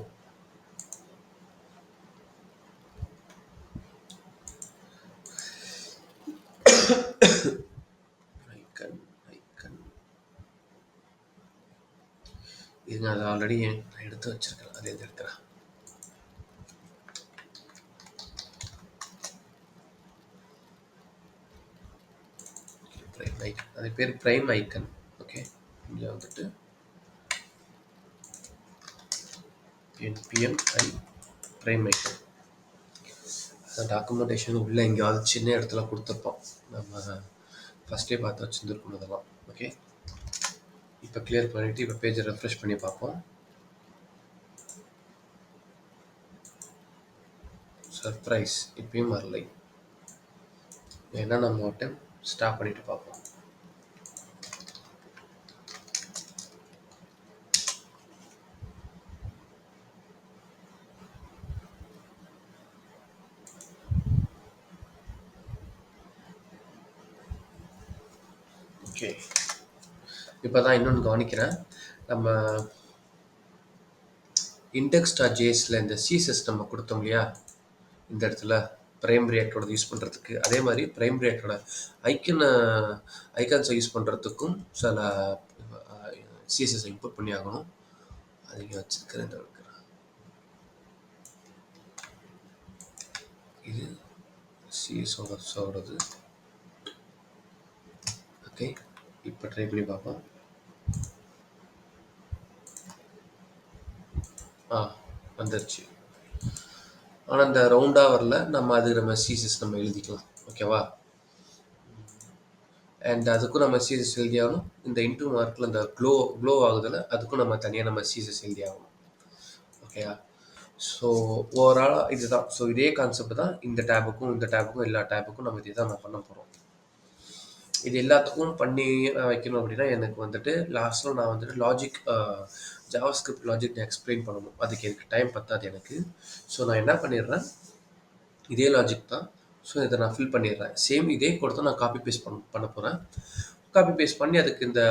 ஐக்கன் இதுங்க, அது ஆல்ரெடி நான் எடுத்து வச்சிருக்கேன், அது எது எடுக்கிறேன். அது பேர் ப்ரைம் ஐக்கன். ஓகே, இங்கே வந்துட்டு npm i ப்ரைம் ஐக்கன். அந்த டாக்குமெண்டேஷன் உள்ளே எங்கேயாவது சின்ன இடத்துல கொடுத்துருப்போம், நம்ம ஃபஸ்ட்டே பார்த்து வச்சுருந்துருக்கணும் இதெல்லாம். ஓகே, இப்போ கிளியர் பண்ணிவிட்டு இப்போ பேஜை ரெஃப்ரெஷ் பண்ணி பார்ப்போம். சர்ப்ரைஸ், இப்பயும் வரலை. ஏன்னா நம்ம ஒரு டைம் ஸ்டாப் பண்ணிட்டு பார்ப்போம். ஓகே, இப்போ தான் இன்னொன்று கவனிக்கிறேன். நம்ம index.jsல இந்த CSS நம்ம கொடுத்தோம் இல்லையா, இந்த இடத்துல ப்ரைம் ரியாக்டரோட யூஸ் பண்ணுறதுக்கு, அதே மாதிரி ப்ரைம் ரியாக்டரோட ஐக்கன்ஸை யூஸ் பண்ணுறதுக்கும் சில CSS இம்போர்ட் பண்ணி ஆகணும். அது இங்கே வச்சுருக்கிறேன். இது CSSோடது. ஓகே, இப்போ ட்ரை பண்ணி பார்ப்போம். வந்துருச்சு. ஆனால் இந்த ரவுண்டாக வரல. நம்ம CSS நம்ம எழுதிக்கலாம். ஓகேவா? அண்ட் அதுக்கும் நம்ம CSS எழுதி ஆகணும். இந்த இன்டூ மார்க்கில் இந்த க்ளோ ஆகுதுல, அதுக்கும் நம்ம தனியாக நம்ம CSS எழுதி ஆகணும். ஓகேவா? ஸோ ஓவராலாக இதுதான். ஸோ இதே கான்செப்ட் தான் இந்த டேபுக்கும் எல்லா டேபுக்கும் நம்ம இதே தான் நான் பண்ண போகிறோம். இது எல்லாத்துக்கும் பண்ணி வைக்கணும் அப்படின்னா எனக்கு வந்துட்டு லாஸ்ட்டில் நான் வந்துட்டு லாஜிக் ஜாவாஸ்கிரிப்ட் லாஜிக் நான் எக்ஸ்பிளைன் பண்ணணும். அதுக்கு எனக்கு டைம் பத்தாது எனக்கு. ஸோ நான் என்ன பண்ணிடுறேன், இதே லாஜிக் தான். ஸோ இதை நான் ஃபில் பண்ணிடுறேன். சேம் இதே கூட தான் நான் காப்பி பேஸ்ட் பண்ண போகிறேன். காப்பி பேஸ்ட் பண்ணி அதுக்கு இந்த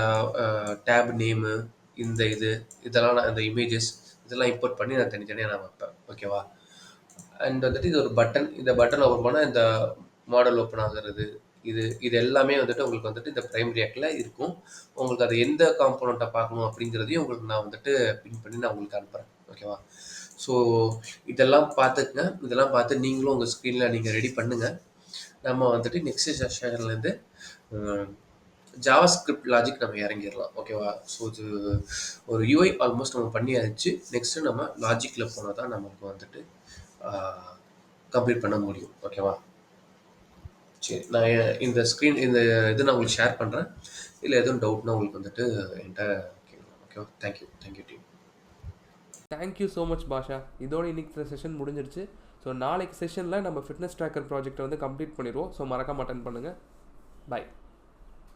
டேப் நேமு, இதெல்லாம் நான் இந்த இமேஜஸ் இதெல்லாம் இம்போர்ட் பண்ணி நான் தனித்தனியாக நான் வைப்பேன். ஓகேவா? அண்ட் வந்துட்டு இது ஒரு பட்டன். இந்த பட்டன் ஓப்பன் பண்ணால் இந்த மாடல் ஓப்பன் ஆகுறது, இது எல்லாமே வந்துட்டு உங்களுக்கு வந்துட்டு இந்த ப்ரைம் ரியாக்டில் இருக்கும். உங்களுக்கு அது எந்த காம்போனண்ட்டை பார்க்கணும் அப்படிங்கிறதையும் உங்களுக்கு நான் வந்துட்டு பின் பண்ணி நான் உங்களுக்கு அனுப்புகிறேன். ஓகேவா? ஸோ இதெல்லாம் பார்த்துக்குங்க. இதெல்லாம் பார்த்து நீங்களும் உங்கள் ஸ்க்ரீனில் நீங்கள் ரெடி பண்ணுங்கள். நம்ம வந்துட்டு நெக்ஸ்ட் செஷன்லேருந்து ஜாவாஸ்கிரிப்ட் லாஜிக் நம்ம இறங்கிடலாம். ஓகேவா? ஸோ இது ஒரு UI ஆல்மோஸ்ட் நம்ம பண்ணியாச்சு. நெக்ஸ்ட்டு நம்ம லாஜிக்கில் போனால் தான் நமக்கு வந்துட்டு கம்ப்ளீட் பண்ண முடியும். ஓகேவா? சரி, நான் இந்த இது நான் உங்களுக்கு ஷேர் பண்ணுறேன். இல்லை எதுவும் டவுட்னா உங்களுக்கு வந்துட்டு என்கிட்ட கேட்கலாம். ஓகேவா? Thank you team. Thank you so much Basha. இதோட இன்னைக்கு செஷன் முடிஞ்சிருச்சு. ஸோ நாளைக்கு செஷனில் நம்ம ஃபிட்னஸ் ட்ராக்கர் ப்ராஜெக்டை வந்து கம்ப்ளீட் பண்ணிடுவோம். ஸோ மறக்காம அட்டென்ட் பண்ணுங்கள். பாய்.